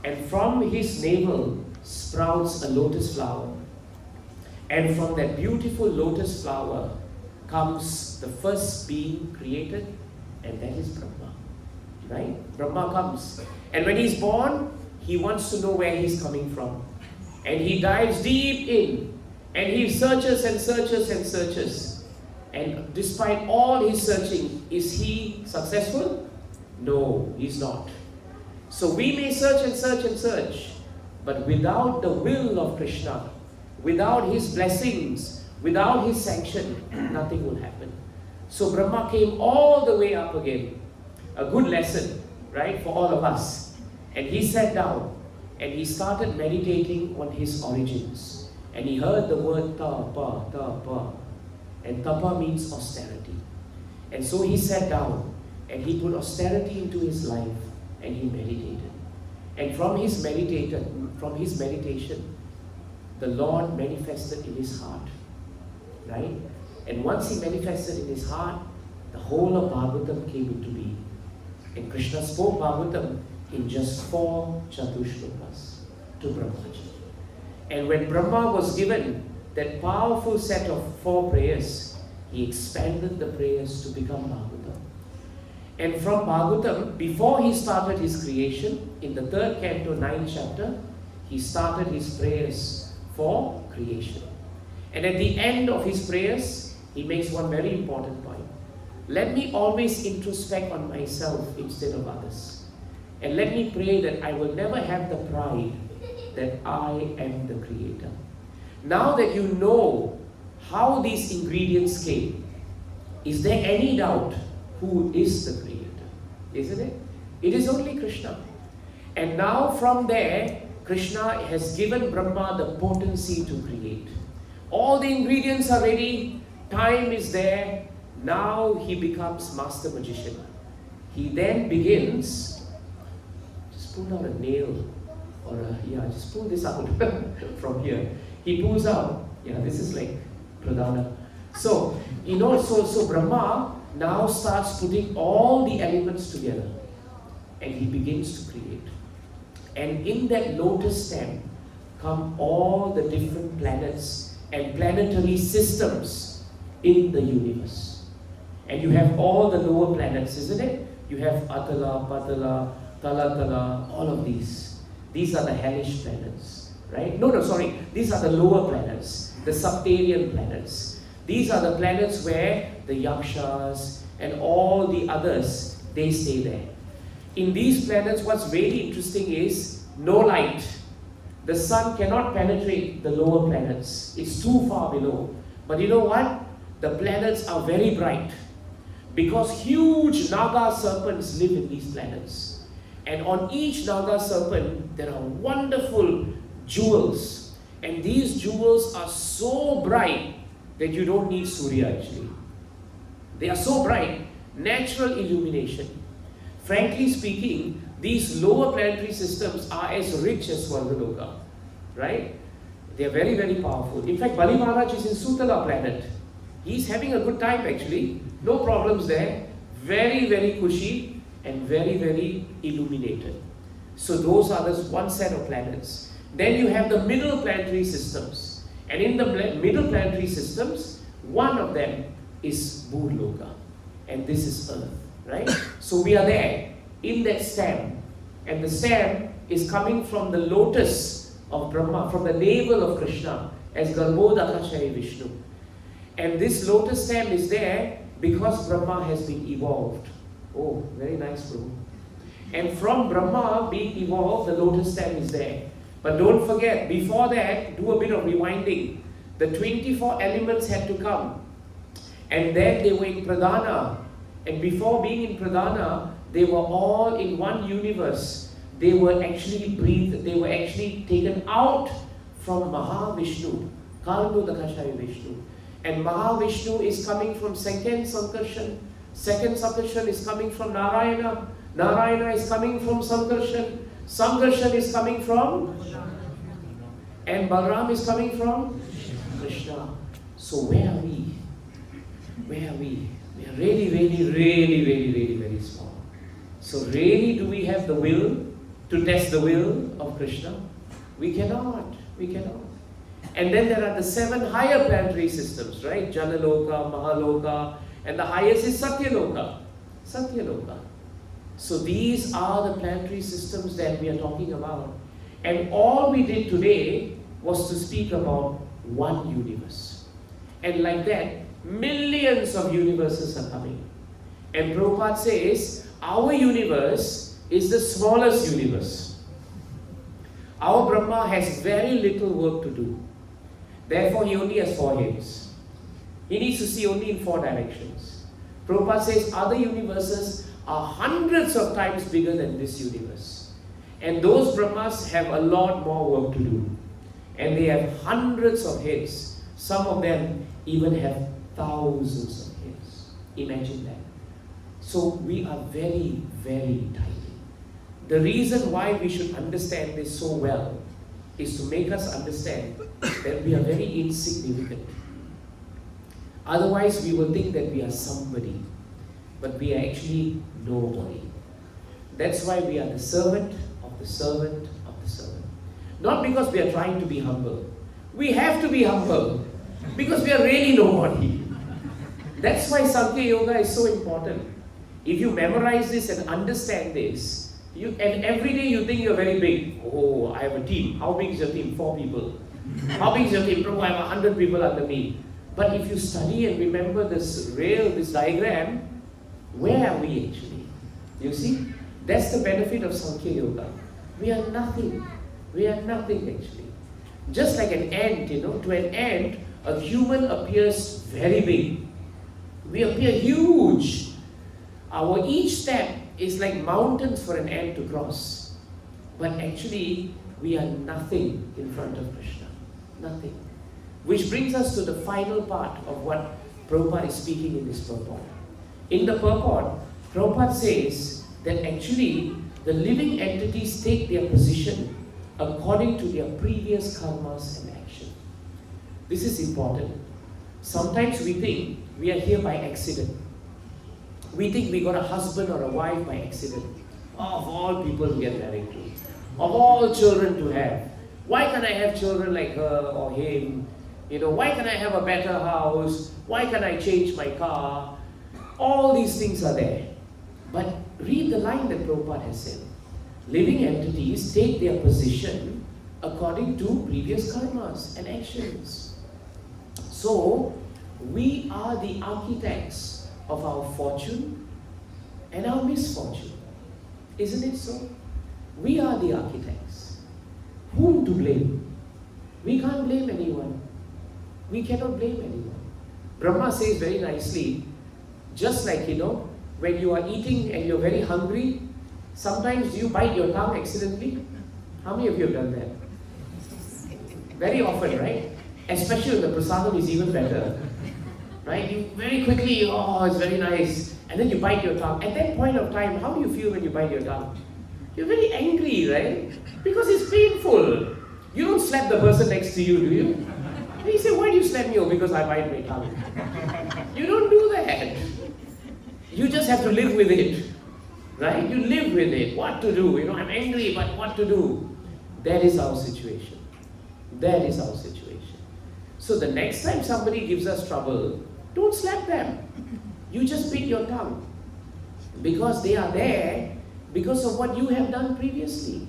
And from his navel sprouts a lotus flower. And from that beautiful lotus flower comes the first being created, and that is Brahma. Right? Brahma comes. And when he's born, he wants to know where he's coming from. And he dives deep in. And he searches and searches and searches. And despite all his searching, is he successful? No, he's not. So we may search and search and search, but without the will of Krishna, without his blessings, without his sanction, nothing will happen. So Brahma came all the way up again. A good lesson, right, for all of us. And he sat down and he started meditating on his origins. And he heard the word tapa, tapa. And tapa means austerity. And so he sat down and he put austerity into his life and he meditated. And from his meditation, the Lord manifested in his heart. Right? And once he manifested in his heart, the whole of Bhagavatam came into being. And Krishna spoke Bhagavatam in just 4 Chatushlokas to Brahmaji. And when Brahma was given that powerful set of 4 prayers, he expanded the prayers to become Bhagavatam. And from Bhagavatam, before he started his creation, in the 3rd canto, 9th chapter, he started his prayers for creation. And at the end of his prayers, he makes one very important point. Let me always introspect on myself instead of others. And let me pray that I will never have the pride that I am the creator. Now that you know how these ingredients came, is there any doubt who is the creator? Isn't it? It is only Krishna. And now from there, Krishna has given Brahma the potency to create. All the ingredients are ready, time is there, now he becomes master magician. He then begins, just pull out a nail, or just pull this out from here. He pulls out, this is like Pradana. So, so Brahma now starts putting all the elements together and he begins to create. And in that lotus stem come all the different planets and planetary systems in the universe. And you have all the lower planets, isn't it? You have Atala, Patala, Talatala, all of these. These are the hellish planets, right? These are the lower planets, the subterranean planets. These are the planets where the Yakshas and all the others, they stay there. In these planets, what's really interesting is no light. The sun cannot penetrate the lower planets. It's too far below. But you know what? The planets are very bright because huge Naga serpents live in these planets. And on each Naga serpent, there are wonderful jewels. And these jewels are so bright that you don't need Surya actually. They are so bright, natural illumination. Frankly speaking, these lower planetary systems are as rich as Swargaloka, right? They are very, very powerful. In fact, Bali Maharaj is in Sutala planet. He's having a good time actually. No problems there. Very, very cushy and very, very illuminated. So those are the one set of planets. Then you have the middle planetary systems. And in the middle planetary systems, one of them is Bhurloka. And this is Earth, right? So we are there in that stem. And the stem is coming from the lotus of Brahma, from the navel of Krishna as Garbhodakashaya Vishnu. And this lotus stem is there because Brahma has been evolved. Oh, very nice, Prabhu. And from Brahma being evolved, the lotus stem is there. But don't forget, before that, do a bit of rewinding. The 24 elements had to come. And then they were in Pradana. And before being in Pradana, they were all in one universe. They were actually breathed, they were actually taken out from Mahavishnu, Garbhodakashaya Vishnu. And Mahavishnu is coming from second Sankarshan. Second Sankarshan is coming from Narayana. Narayana is coming from Sankarshan. Sankarshan is coming from, and Balaram is coming from Krishna. So where are we? Where are we? We are really, really, really, really, really very small. So really, do we have the will to test the will of Krishna? We cannot. We cannot. And then there are the 7 higher planetary systems, right? Janaloka, Mahaloka, and the highest is Satyaloka. Satyaloka. So these are the planetary systems that we are talking about. And all we did today was to speak about one universe. And like that, millions of universes are coming. And Prabhupada says, our universe is the smallest universe. Our Brahma has very little work to do. Therefore, he only has 4 heads. He needs to see only in 4 directions. Prabhupada says other universes are hundreds of times bigger than this universe. And those Brahmas have a lot more work to do. And they have hundreds of heads. Some of them even have thousands of heads. Imagine that. So we are very, very tiny. The reason why we should understand this so well is to make us understand that we are very insignificant. Otherwise, we will think that we are somebody, but we are actually nobody. That's why we are the servant of the servant of the servant. Not because we are trying to be humble. We have to be humble because we are really nobody. That's why Sankhya Yoga is so important. If you memorize this and understand this, and every day you think you're very big. Oh, I have a team. How big is your team? 4 people. How big is your team? Prabhu, I have 100 people under me. But if you study and remember this diagram, where are we actually? You see? That's the benefit of Sankhya Yoga. We are nothing. We are nothing actually. Just like an ant, to an ant, a human appears very big. We appear huge. Our each step is like mountains for an ant to cross. But actually, we are nothing in front of Krishna. Nothing. Which brings us to the final part of what Prabhupada is speaking in this purport. In the purport, Prabhupada says that actually the living entities take their position according to their previous karmas and action. This is important. Sometimes we think we are here by accident. We think we got a husband or a wife by accident. Of all people to get married to. Of all children to have. Why can't I have children like her or him? Why can't I have a better house? Why can't I change my car? All these things are there. But read the line that Prabhupada has said. Living entities take their position according to previous karmas and actions. So, we are the architects of our fortune and our misfortune. Isn't it so? We are the architects. Whom to blame? We can't blame anyone. We cannot blame anyone. Brahma says very nicely, just like, when you are eating and you're very hungry, sometimes you bite your tongue accidentally. How many of you have done that? Very often, right? Especially when the prasadam is even better. Right? You very quickly, it's very nice. And then you bite your tongue. At that point of time, how do you feel when you bite your tongue? You're very angry, right? Because it's painful. You don't slap the person next to you, do you? And you say, why do you slap me? Oh, because I bite my tongue. You don't do that. You just have to live with it. Right? You live with it. What to do? I'm angry, but what to do? That is our situation. That is our situation. So the next time somebody gives us trouble, don't slap them. You just bit your tongue. Because they are there because of what you have done previously.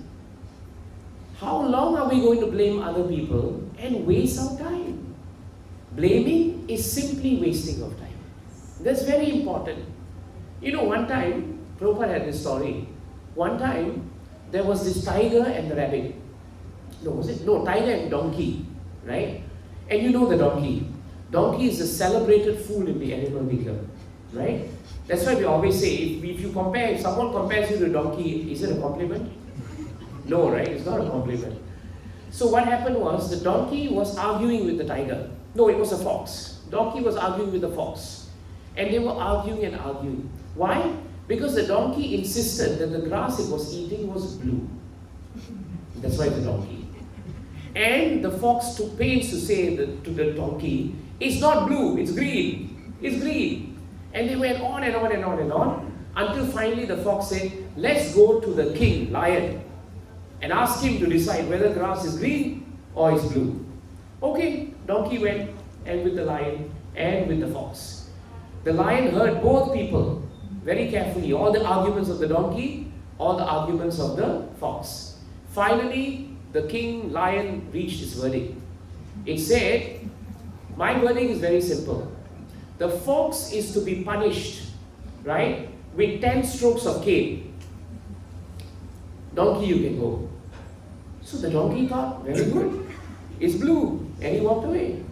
How long are we going to blame other people and waste our time? Blaming is simply wasting of time. That's very important. One time, Prabhupada had this story. One time, there was this tiger and the rabbit. No, was it? No, tiger and donkey, right? And you know the donkey. Donkey is a celebrated fool in the animal kingdom, right? That's why we always say, if someone compares you to a donkey, is it a compliment? No, right? It's not a compliment. So what happened was, the donkey was arguing with the tiger. No, it was a fox. Donkey was arguing with the fox. And they were arguing and arguing. Why? Because the donkey insisted that the grass it was eating was blue. That's why it's a donkey. And the fox took pains to say to the donkey, it's not blue, it's green. It's green. And they went on and on and on and on, until finally the fox said, let's go to the king, lion, and ask him to decide whether grass is green or is blue. Okay, donkey went, and with the lion and with the fox. The lion heard both people very carefully, all the arguments of the donkey, all the arguments of the fox. Finally, the king, lion, reached his verdict. It said, my verdict is very simple. The fox is to be punished, right, with 10 strokes of cane. Donkey, you can go. So the donkey thought, very good, it's blue, and he walked away.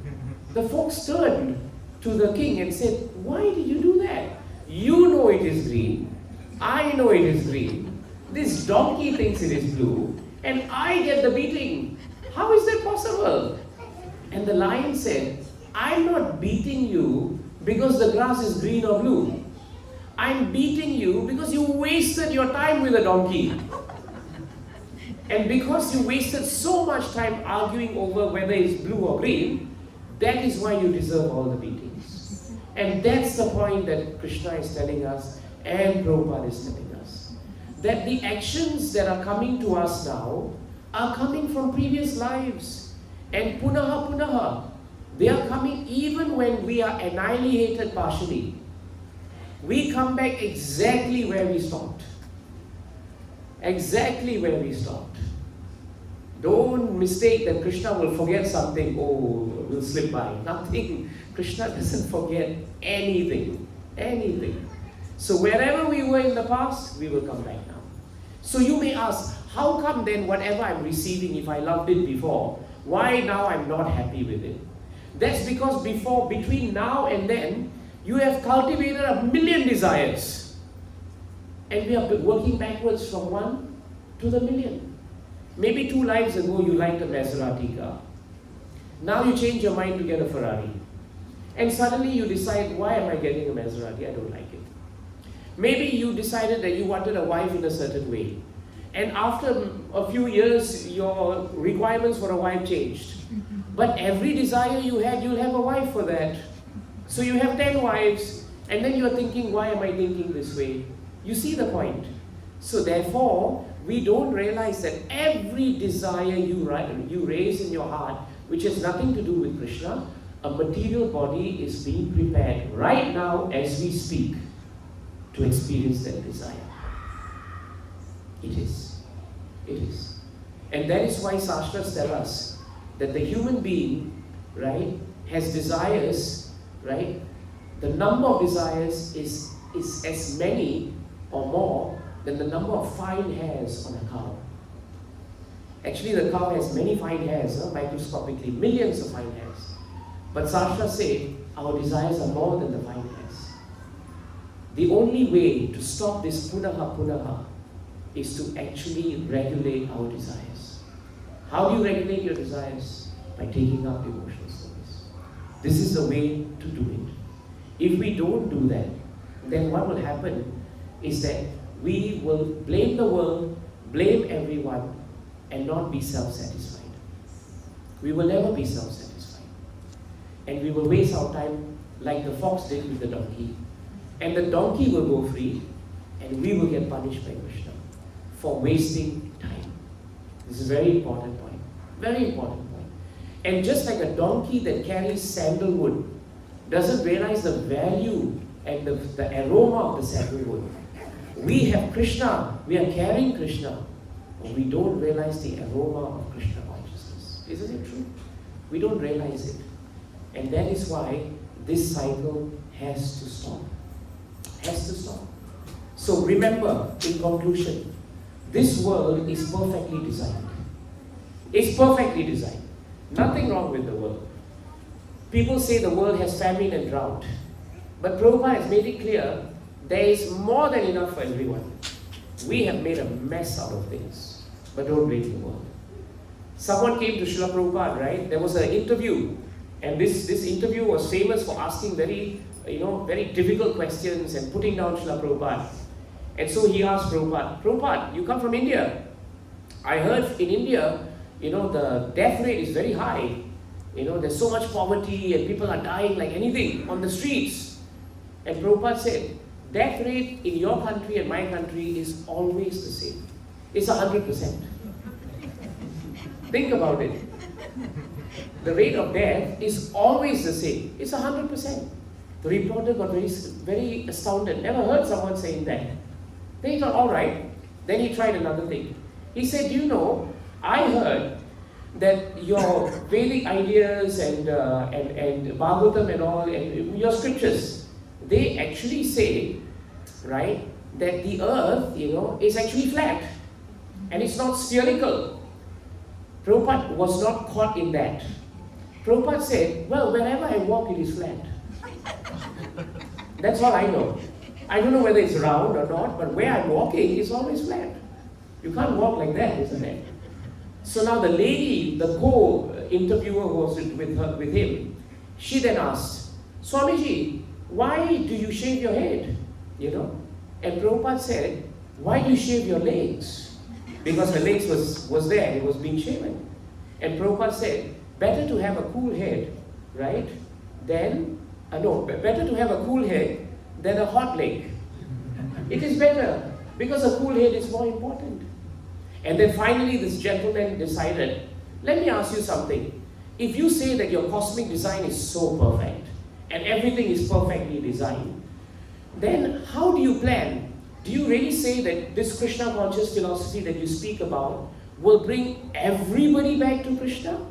The fox turned to the king and said, why did you do that? You know it is green, I know it is green, this donkey thinks it is blue, and I get the beating. How is that possible? And the lion said, I'm not beating you because the grass is green or blue. I'm beating you because you wasted your time with a donkey. And because you wasted so much time arguing over whether it's blue or green, that is why you deserve all the beatings. And that's the point that Krishna is telling us and Prabhupada is telling us. That the actions that are coming to us now are coming from previous lives. And punaha punaha, they are coming even when we are annihilated partially. We come back exactly where we stopped. Exactly where we stopped. Don't mistake that Krishna will forget something, will slip by. Nothing. Krishna doesn't forget anything. Anything. So wherever we were in the past, we will come back now. So you may ask, how come then whatever I'm receiving, if I loved it before, why now I'm not happy with it? That's because between now and then, you have cultivated 1,000,000 desires. And we are working backwards from 1 to the 1,000,000. Maybe 2 lives ago you liked a Maserati car. Now you change your mind to get a Ferrari. And suddenly you decide, why am I getting a Maserati? I don't like it. Maybe you decided that you wanted a wife in a certain way. And after a few years, your requirements for a wife changed. But every desire you had, you'll have a wife for that. So you have 10 wives, and then you're thinking, why am I thinking this way? You see the point. So therefore, we don't realize that every desire you raise in your heart, which has nothing to do with Krishna, a material body is being prepared right now as we speak to experience that desire. It is. It is. And that is why Shastras tell us that the human being, right, has desires, right? The number of desires is as many or more than the number of fine hairs on a cow. Actually, the cow has many fine hairs, microscopically, millions of fine hairs. But Shastras say our desires are more than the fine hairs. The only way to stop this punaha punaha is to actually regulate our desires. How do you regulate your desires? By taking up devotional service. This is the way to do it. If we don't do that, then what will happen is that we will blame the world, blame everyone, and not be self-satisfied. We will never be self-satisfied. And we will waste our time like the fox did with the donkey. And the donkey will go free, and we will get punished by Krishna for wasting time. This is a very important point. Very important point. And just like a donkey that carries sandalwood doesn't realize the value and the aroma of the sandalwood, we have Krishna, we are carrying Krishna, but we don't realize the aroma of Krishna consciousness. Isn't it true? We don't realize it. And that is why this cycle has to stop. Has to stop. So remember, in conclusion, this world is perfectly designed. It's perfectly designed. Nothing wrong with the world. People say the world has famine and drought. But Prabhupada has made it clear there is more than enough for everyone. We have made a mess out of things. But don't blame the world. Someone came to Srila Prabhupada, right? There was an interview. And this interview was famous for asking very difficult questions and putting down Srila Prabhupada. And so he asked Prabhupada, Prabhupada, you come from India. I heard in India, the death rate is very high. There's so much poverty and people are dying like anything on the streets. And Prabhupada said, death rate in your country and my country is always the same. It's 100%. Think about it. The rate of death is always the same. It's 100%. The reporter got very astounded. Never heard someone saying that. Then he thought, all right. Then he tried another thing. He said, I heard that your Vedic ideas and Bhagavatam and all, and your scriptures, they actually say, right, that the earth, is actually flat. And it's not spherical. Prabhupada was not caught in that. Prabhupada said, well, wherever I walk, it is flat. That's all I know. I don't know whether it's round or not, but where I'm walking is always flat. You can't walk like that, isn't it? So now the lady, the co-interviewer who was with him, she then asked, Swamiji, why do you shave your head? And Prabhupada said, why do you shave your legs? Because her legs was there, it was being shaven. And Prabhupada said, better to have a cool head, right? Better to have a cool head than a hot leg. It is better, because a cool head is more important. And then finally this gentleman decided, let me ask you something. If you say that your cosmic design is so perfect, and everything is perfectly designed, then how do you plan? Do you really say that this Krishna conscious philosophy that you speak about will bring everybody back to Krishna?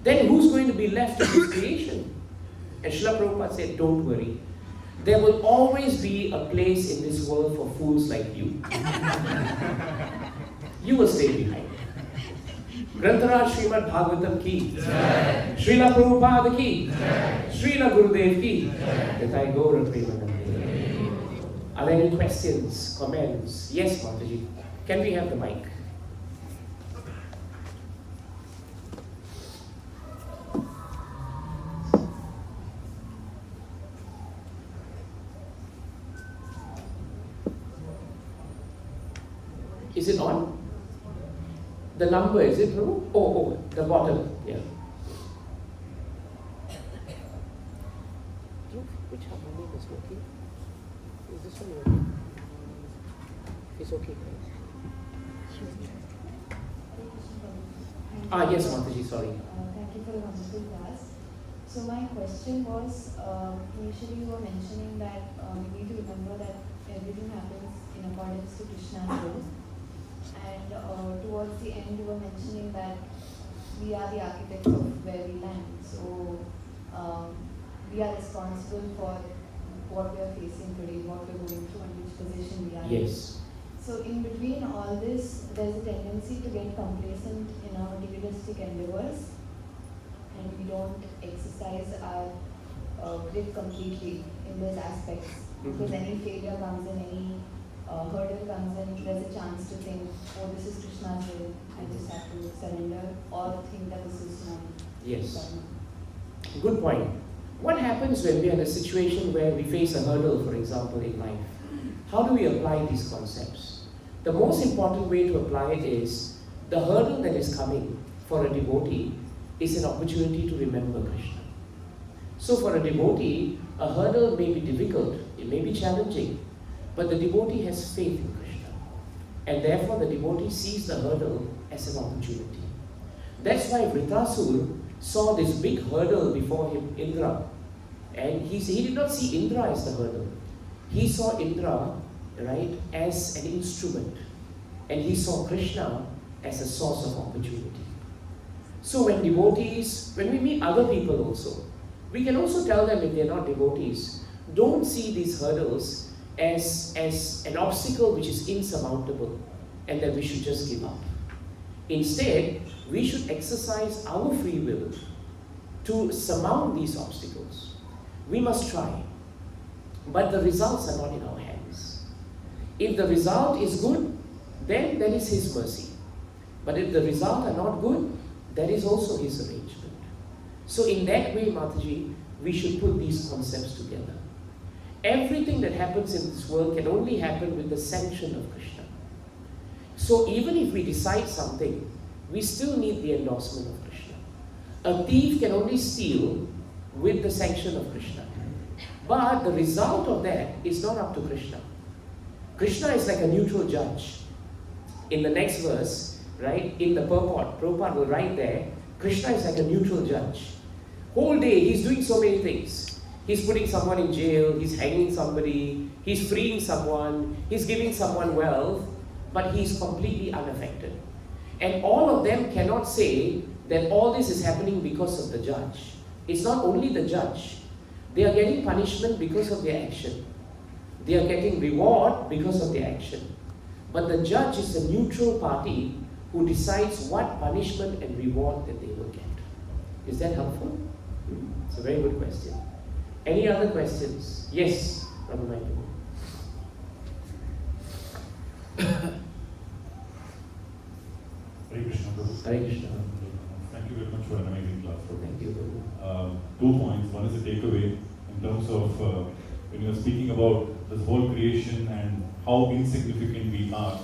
Then who's going to be left in this creation? And Srila Prabhupada said, don't worry. There will always be a place in this world for fools like you. You will stay behind. Granthara Srimad Bhagavatam ki, Srila Prabhupada ki, Srila Gurudev ki, Krishnas Will. Are there any questions, comments? Yes, Mataji. Can we have the mic? Is it on? The number, is it, Prabhu? Oh, the bottom. Yeah. Which harmonium is working? Is this one working? It's okay. Yes, Mataji, sorry. Thank you for the wonderful class. So my question was, initially you were mentioning that we need to remember that everything happens in accordance to Krishna's will. And towards the end you were mentioning that we are the architects of where we land. So we are responsible for what we are facing today, what we're going through and which position we are in. Yes. So in between all this, there's a tendency to get complacent in our materialistic endeavors, and we don't exercise our grip completely in those aspects. Because any failure comes in, any hurdle comes in, there's a chance to think, oh, this is Krishna's will, I just have to surrender, or think that this is my Yes. dharma. Good point. What happens when we are in a situation where we face a hurdle, for example, in life? How do we apply these concepts? The most important way to apply it is the hurdle that is coming for a devotee is an opportunity to remember Krishna. So for a devotee, a hurdle may be difficult, it may be challenging, but the devotee has faith in Krishna. And therefore the devotee sees the hurdle as an opportunity. That's why Vritasur saw this big hurdle before him, Indra. And he did not see Indra as the hurdle. He saw Indra, right, as an instrument. And he saw Krishna as a source of opportunity. So when devotees, when we meet other people also, we can also tell them if they're not devotees, don't see these hurdles as an obstacle which is insurmountable and that we should just give up. Instead, we should exercise our free will to surmount these obstacles. We must try, but the results are not in our hands. If the result is good, then that is His mercy. But if the result are not good, that is also His arrangement. So in that way, Mataji, we should put these concepts together. Everything that happens in this world can only happen with the sanction of Krishna. So even if we decide something, we still need the endorsement of Krishna. A thief can only steal with the sanction of Krishna. But the result of that is not up to Krishna. Krishna is like a neutral judge. In the next verse, right, in the purport, Prabhupada will write there, Krishna is like a neutral judge. Whole day he's doing so many things. He's putting someone in jail, he's hanging somebody, he's freeing someone, he's giving someone wealth, but he's completely unaffected. And all of them cannot say that all this is happening because of the judge. It's not only the judge. They are getting punishment because of their action. They are getting reward because of their action. But the judge is a neutral party who decides what punishment and reward that they will get. Is that helpful? It's a very good question. Any other questions? Yes, Prabhu Michael. Hare Krishna, Prabhu. Hare Krishna. Thank you very much for an amazing class, Prabhu. Thank you, Prabhu. 2 points. One is a takeaway in terms of when you are speaking about this whole creation and how insignificant we are.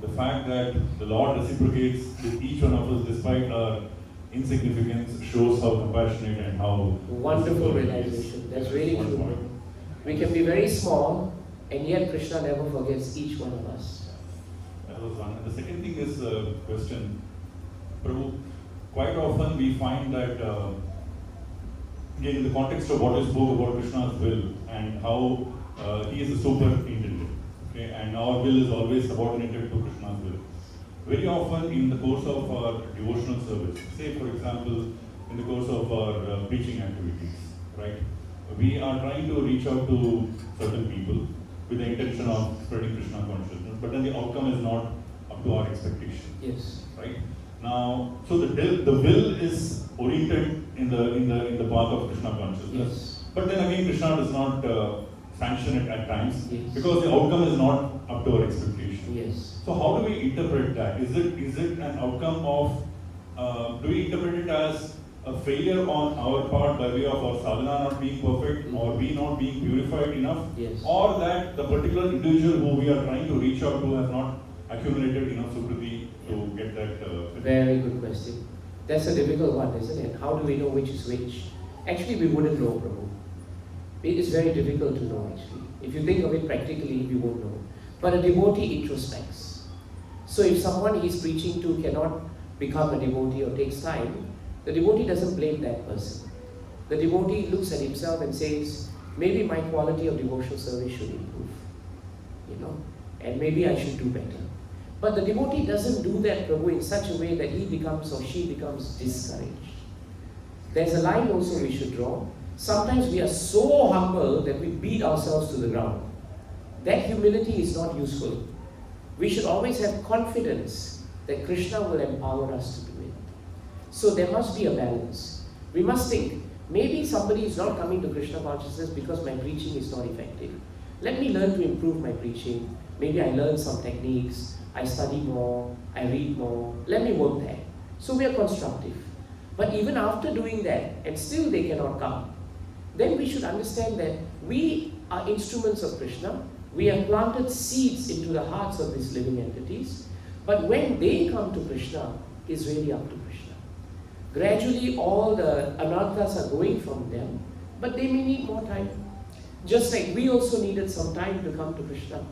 The fact that the Lord reciprocates with each one of us despite our insignificance shows how compassionate and how Wonderful realization. That's really one true. point. We can be very small, and yet Krishna never forgets each one of us. That was one. And the second thing is a question. Prabhu, quite often we find that, again, in the context of what you spoke about Krishna's will and how he is a superintendent, okay, and our will is always subordinated to Krishna's will. Very often in the course of our devotional service, say for example, in the course of our preaching activities, right, we are trying to reach out to certain people with the intention of spreading Krishna consciousness, but then the outcome is not up to our expectation. Yes. Right? Now, so the will is oriented in the path of Krishna consciousness. Yes. But then again, Krishna does not sanction it at times Yes. because the outcome is not up to our expectation. Yes. So how do we interpret that? Is it an outcome of? Do we interpret it as a failure on our part by way of our sadhana not being perfect, or we not being purified enough, Yes. or that the particular individual who we are trying to reach out to has not accumulated enough Sukriti to get that? Very good question. That's a difficult one, isn't it? How do we know which is which? Actually, we wouldn't know, Prabhu. It is very difficult to know, actually. If you think of it practically, we won't know. But a devotee introspects. So if someone he's preaching to cannot become a devotee or takes time, the devotee doesn't blame that person. The devotee looks at himself and says, maybe my quality of devotional service should improve, and maybe I should do better. But the devotee doesn't do that, Prabhu, in such a way that he becomes or she becomes discouraged. There's a line also we should draw. Sometimes we are so humble that we beat ourselves to the ground. That humility is not useful. We should always have confidence that Krishna will empower us to do it. So there must be a balance. We must think, maybe somebody is not coming to Krishna consciousness because my preaching is not effective. Let me learn to improve my preaching. Maybe I learn some techniques, I study more, I read more. Let me work there. So we are constructive. But even after doing that, and still they cannot come, then we should understand that we are instruments of Krishna. We have planted seeds into the hearts of these living entities. But when they come to Krishna, it's really up to Krishna. Gradually all the anarthas are going from them, but they may need more time. Just like we also needed some time to come to Krishna.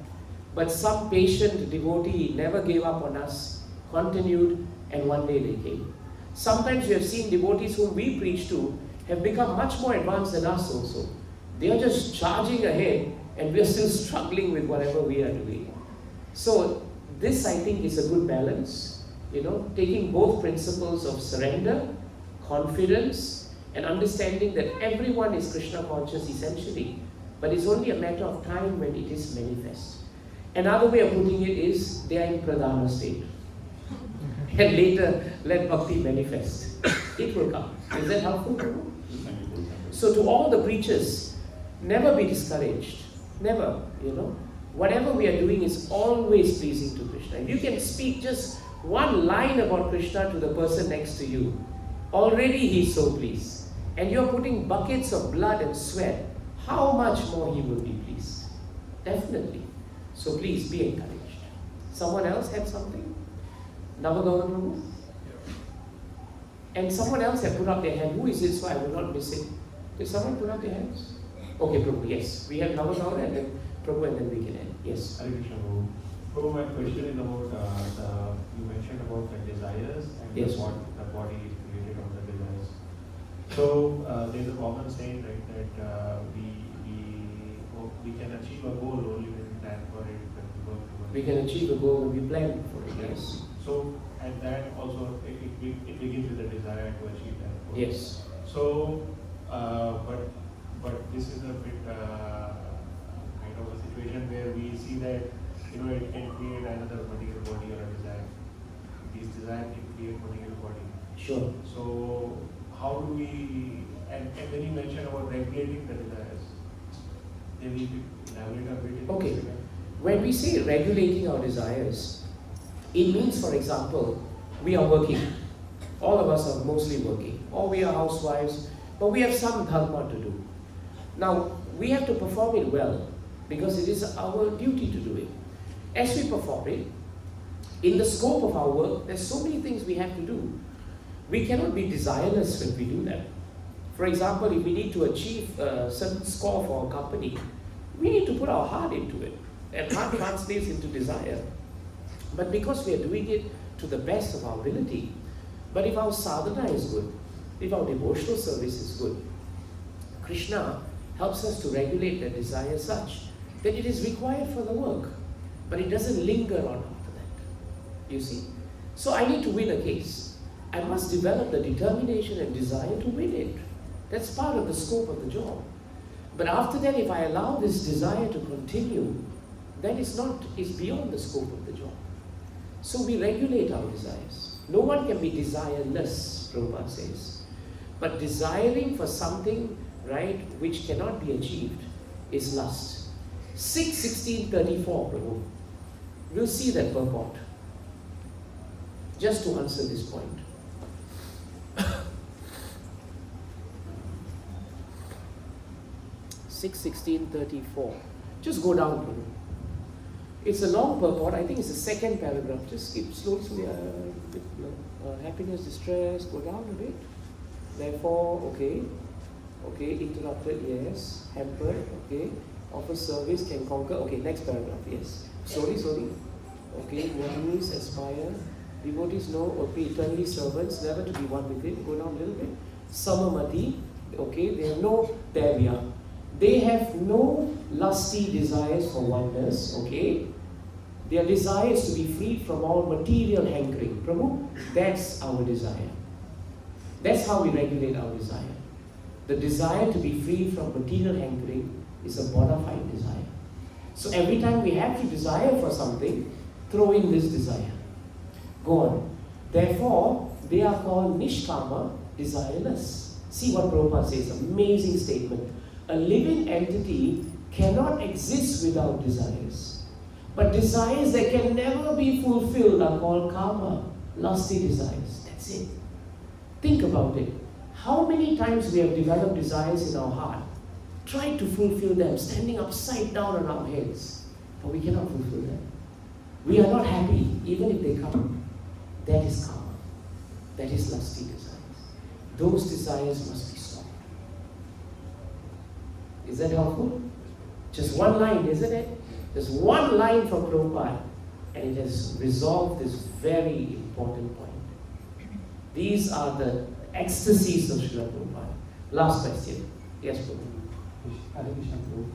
But some patient devotee never gave up on us, continued, and one day they came. Sometimes we have seen devotees whom we preach to have become much more advanced than us also. They are just charging ahead and we are still struggling with whatever we are doing. So this, I think, is a good balance, taking both principles of surrender, confidence, and understanding that everyone is Krishna conscious essentially, but it's only a matter of time when it is manifest. Another way of putting it is they are in Pradana state. And later let bhakti manifest. It will come. Is that helpful? So to all the preachers, never be discouraged. Never, Whatever we are doing is always pleasing to Krishna. If you can speak just one line about Krishna to the person next to you, already he is so pleased. And you are putting buckets of blood and sweat, how much more he will be pleased? Definitely. So please be encouraged. Someone else had something? Navagauda Prabhu? And someone else had put up their hand. Who is it so I will not miss it? Did someone put up their hands? Okay, Prabhu, yes. We have Navagauda and then Prabhu and then we can end. Yes. Hare Krishna, Prabhu. Prabhu, my question is about, you mentioned about the desires and Yes. what the body is created on the desires. So there's a common saying, right, that we can achieve a goal only when we plan for it, when we work towards it. We can achieve a goal when we plan for it, yes. So, and that also, it begins with the desire to achieve that goal. Yes. So, but this is a bit kind of a situation where we see that, it can create another material body or a desire. This desire can create material body. Sure. So, how do we, and then you mentioned about regulating the desires. Then we elaborate a bit in Okay. this regard. When we say regulating our desires, it means, for example, we are working. All of us are mostly working. Or we are housewives, but we have some dharma to do. Now, we have to perform it well, because it is our duty to do it. As we perform it, in the scope of our work, there's so many things we have to do. We cannot be desireless when we do that. For example, if we need to achieve a certain score for our company, we need to put our heart into it. And heart translates into desire. But because we are doing it to the best of our ability, but if our sadhana is good, if our devotional service is good, Krishna helps us to regulate the desire such that it is required for the work, but it doesn't linger on after that. You see? So I need to win a case. I must develop the determination and desire to win it. That's part of the scope of the job. But after that, if I allow this desire to continue, then it's beyond the scope of the job. So we regulate our desires. No one can be desireless, Prabhupada says. But desiring for something, right, which cannot be achieved is lust. 6:16:34, Prabhu. We'll see that purport. Just to answer this point. 6:16:34. Just go down, Prabhu. It's a long purport. I think it's the second paragraph. Just skip slowly. Happiness, distress, go down a bit. Therefore, okay, interrupted, yes. Hampered, okay. Offer service, can conquer. Okay, next paragraph, yes. Slowly. Okay, enemies aspire. Devotees know or be eternally servants, never to be one with it. Go down a little bit. Samamati, okay, they have no, there we are. They have no lusty desires for oneness, okay. Their desire is to be freed from all material hankering. Prabhu, that's our desire. That's how we regulate our desire. The desire to be free from material hankering is a bona fide desire. So every time we have to desire for something, throw in this desire. Go on. Therefore, they are called nishkama, desireless. See what Prabhupada says, amazing statement. A living entity cannot exist without desires. But desires that can never be fulfilled are called karma, lusty desires. That's it. Think about it. How many times we have developed desires in our heart, tried to fulfill them, standing upside down on our heads, but we cannot fulfill them. We are not happy, even if they come. That is karma. That is lusty desires. Those desires must be stopped. Is that helpful? Just one line, isn't it? Just one line from Prabhupada, and it has resolved this very important point. These are the ecstasies of Srila Prabhupada. Last question. Yes, Prabhu. Hare Krishna, Prabhu.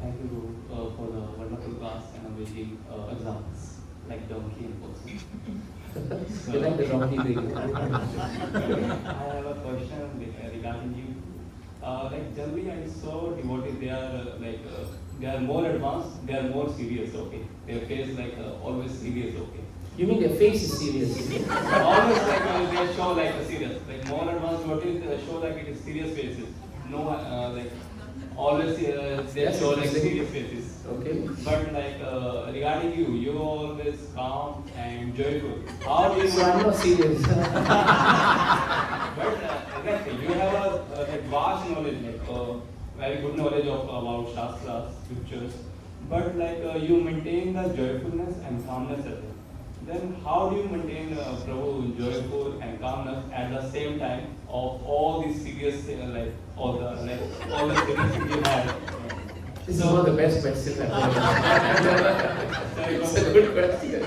Thank you for the wonderful class and amazing examples, like donkey and person. You like the donkey thing? I have a question regarding you. Like generally, I saw devotees. They are more advanced. They are more serious. Okay, their face always serious. Okay. You mean their face is serious? Always they show a serious. Like more advanced devotees show it is serious faces. No always they show serious faces. Okay. But regarding you, you always calm and joyful. How do you? So I'm not serious. But exactly, you have a vast knowledge, very good knowledge about shastras, scriptures. But you maintain the joyfulness and calmness at it. Then how do you maintain Prabhu joyful and calmness at the same time of all these serious all the serious things you have? This is one of the best questions I've ever. It's a good question.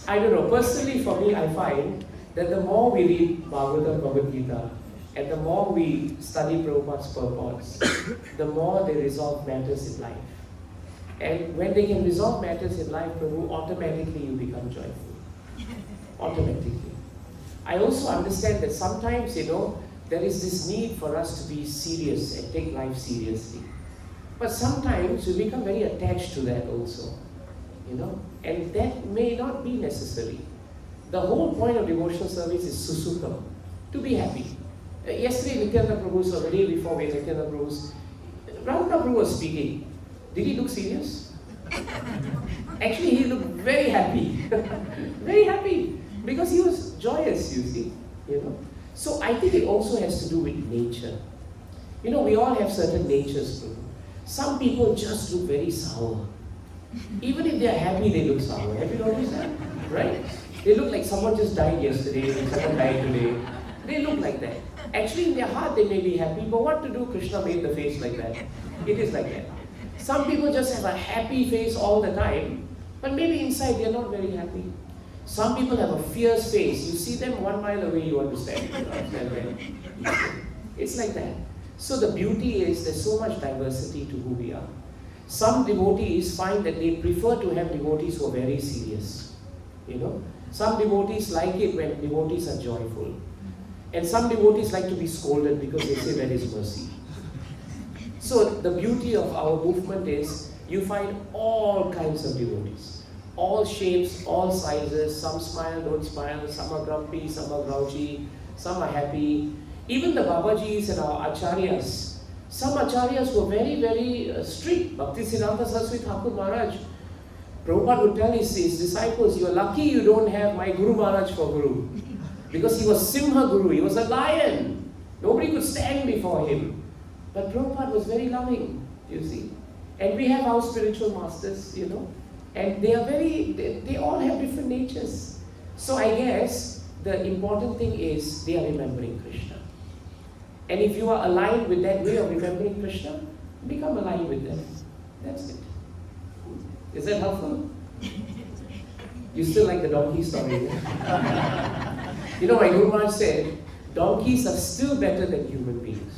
I don't know. Personally, for me, I find that the more we read Bhagavatam, Bhagavad Gita, and the more we study Prabhupada's purports, the more they resolve matters in life. And when they can resolve matters in life, Prabhu, automatically you become joyful. Automatically. I also understand that sometimes, there is this need for us to be serious and take life seriously. But sometimes we become very attached to that also. And that may not be necessary. The whole point of devotional service is susukam, to be happy. Yesterday, Nityananda Prabhu's, or the day before, when Nityananda Prabhu's, Ramana Prabhu was speaking. Did he look serious? Actually, he looked very happy. Very happy. Because he was joyous, you see. So I think it also has to do with nature. We all have certain natures. Some people just look very sour. Even if they are happy, they look sour. Have you noticed that? Right? They look like someone just died yesterday, someone died today. They look like that. Actually, in their heart, they may be happy, but what to do? Krishna made the face like that. It is like that. Some people just have a happy face all the time, but maybe inside they are not very happy. Some people have a fierce face. You see them 1 mile away, you understand. It's like that. So the beauty is there's so much diversity to who we are. Some devotees find that they prefer to have devotees who are very serious. Some devotees like it when devotees are joyful. And some devotees like to be scolded because they say that is mercy. So the beauty of our movement is you find all kinds of devotees. All shapes, all sizes. Some smile, don't smile. Some are grumpy, some are grouchy, some are happy. Even the Babajis and our Acharyas. Some Acharyas were very, very strict. Bhaktisiddhanta Saraswati Thakur Maharaj, Prabhupada would tell his disciples, you are lucky you don't have my Guru Maharaj for Guru. Because he was Simha Guru, he was a lion. Nobody could stand before him. But Prabhupada was very loving, you see. And we have our spiritual masters, you know, and they are they all have different natures. So I guess the important thing is they are remembering Krishna. And if you are aligned with that way of remembering Krishna, become aligned with them. That's it. Is that helpful? You still like the donkey story? You know, my Guru Maharaj said, donkeys are still better than human beings.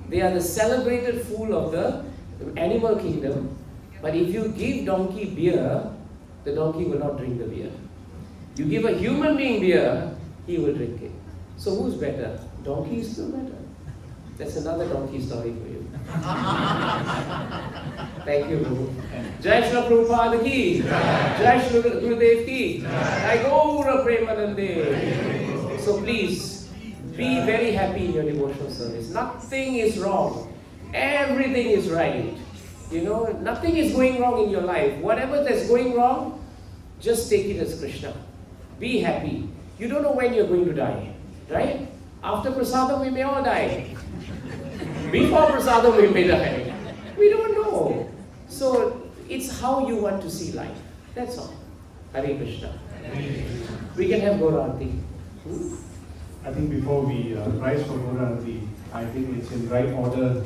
They are the celebrated fool of the animal kingdom. But if you give donkey beer, the donkey will not drink the beer. You give a human being beer, he will drink it. So who's better? Donkey is still better. That's another donkey story for you. Thank you, Guru. Jai Shri Prabhupada ki, Jai Shri Gurudev ki, Jai Order of Premanjana. So please, be very happy in your devotional service. Nothing is wrong. Everything is right. You know, nothing is going wrong in your life. Whatever that's going wrong, just take it as Krishna. Be happy. You don't know when you're going to die, right? After prasadam, we may all die. Before prasadam, we may die. We don't know. So, it's how you want to see life. That's all. Hare Krishna. We can have Gaurarti. I think before we rise for Gaurarti, I think it's in right order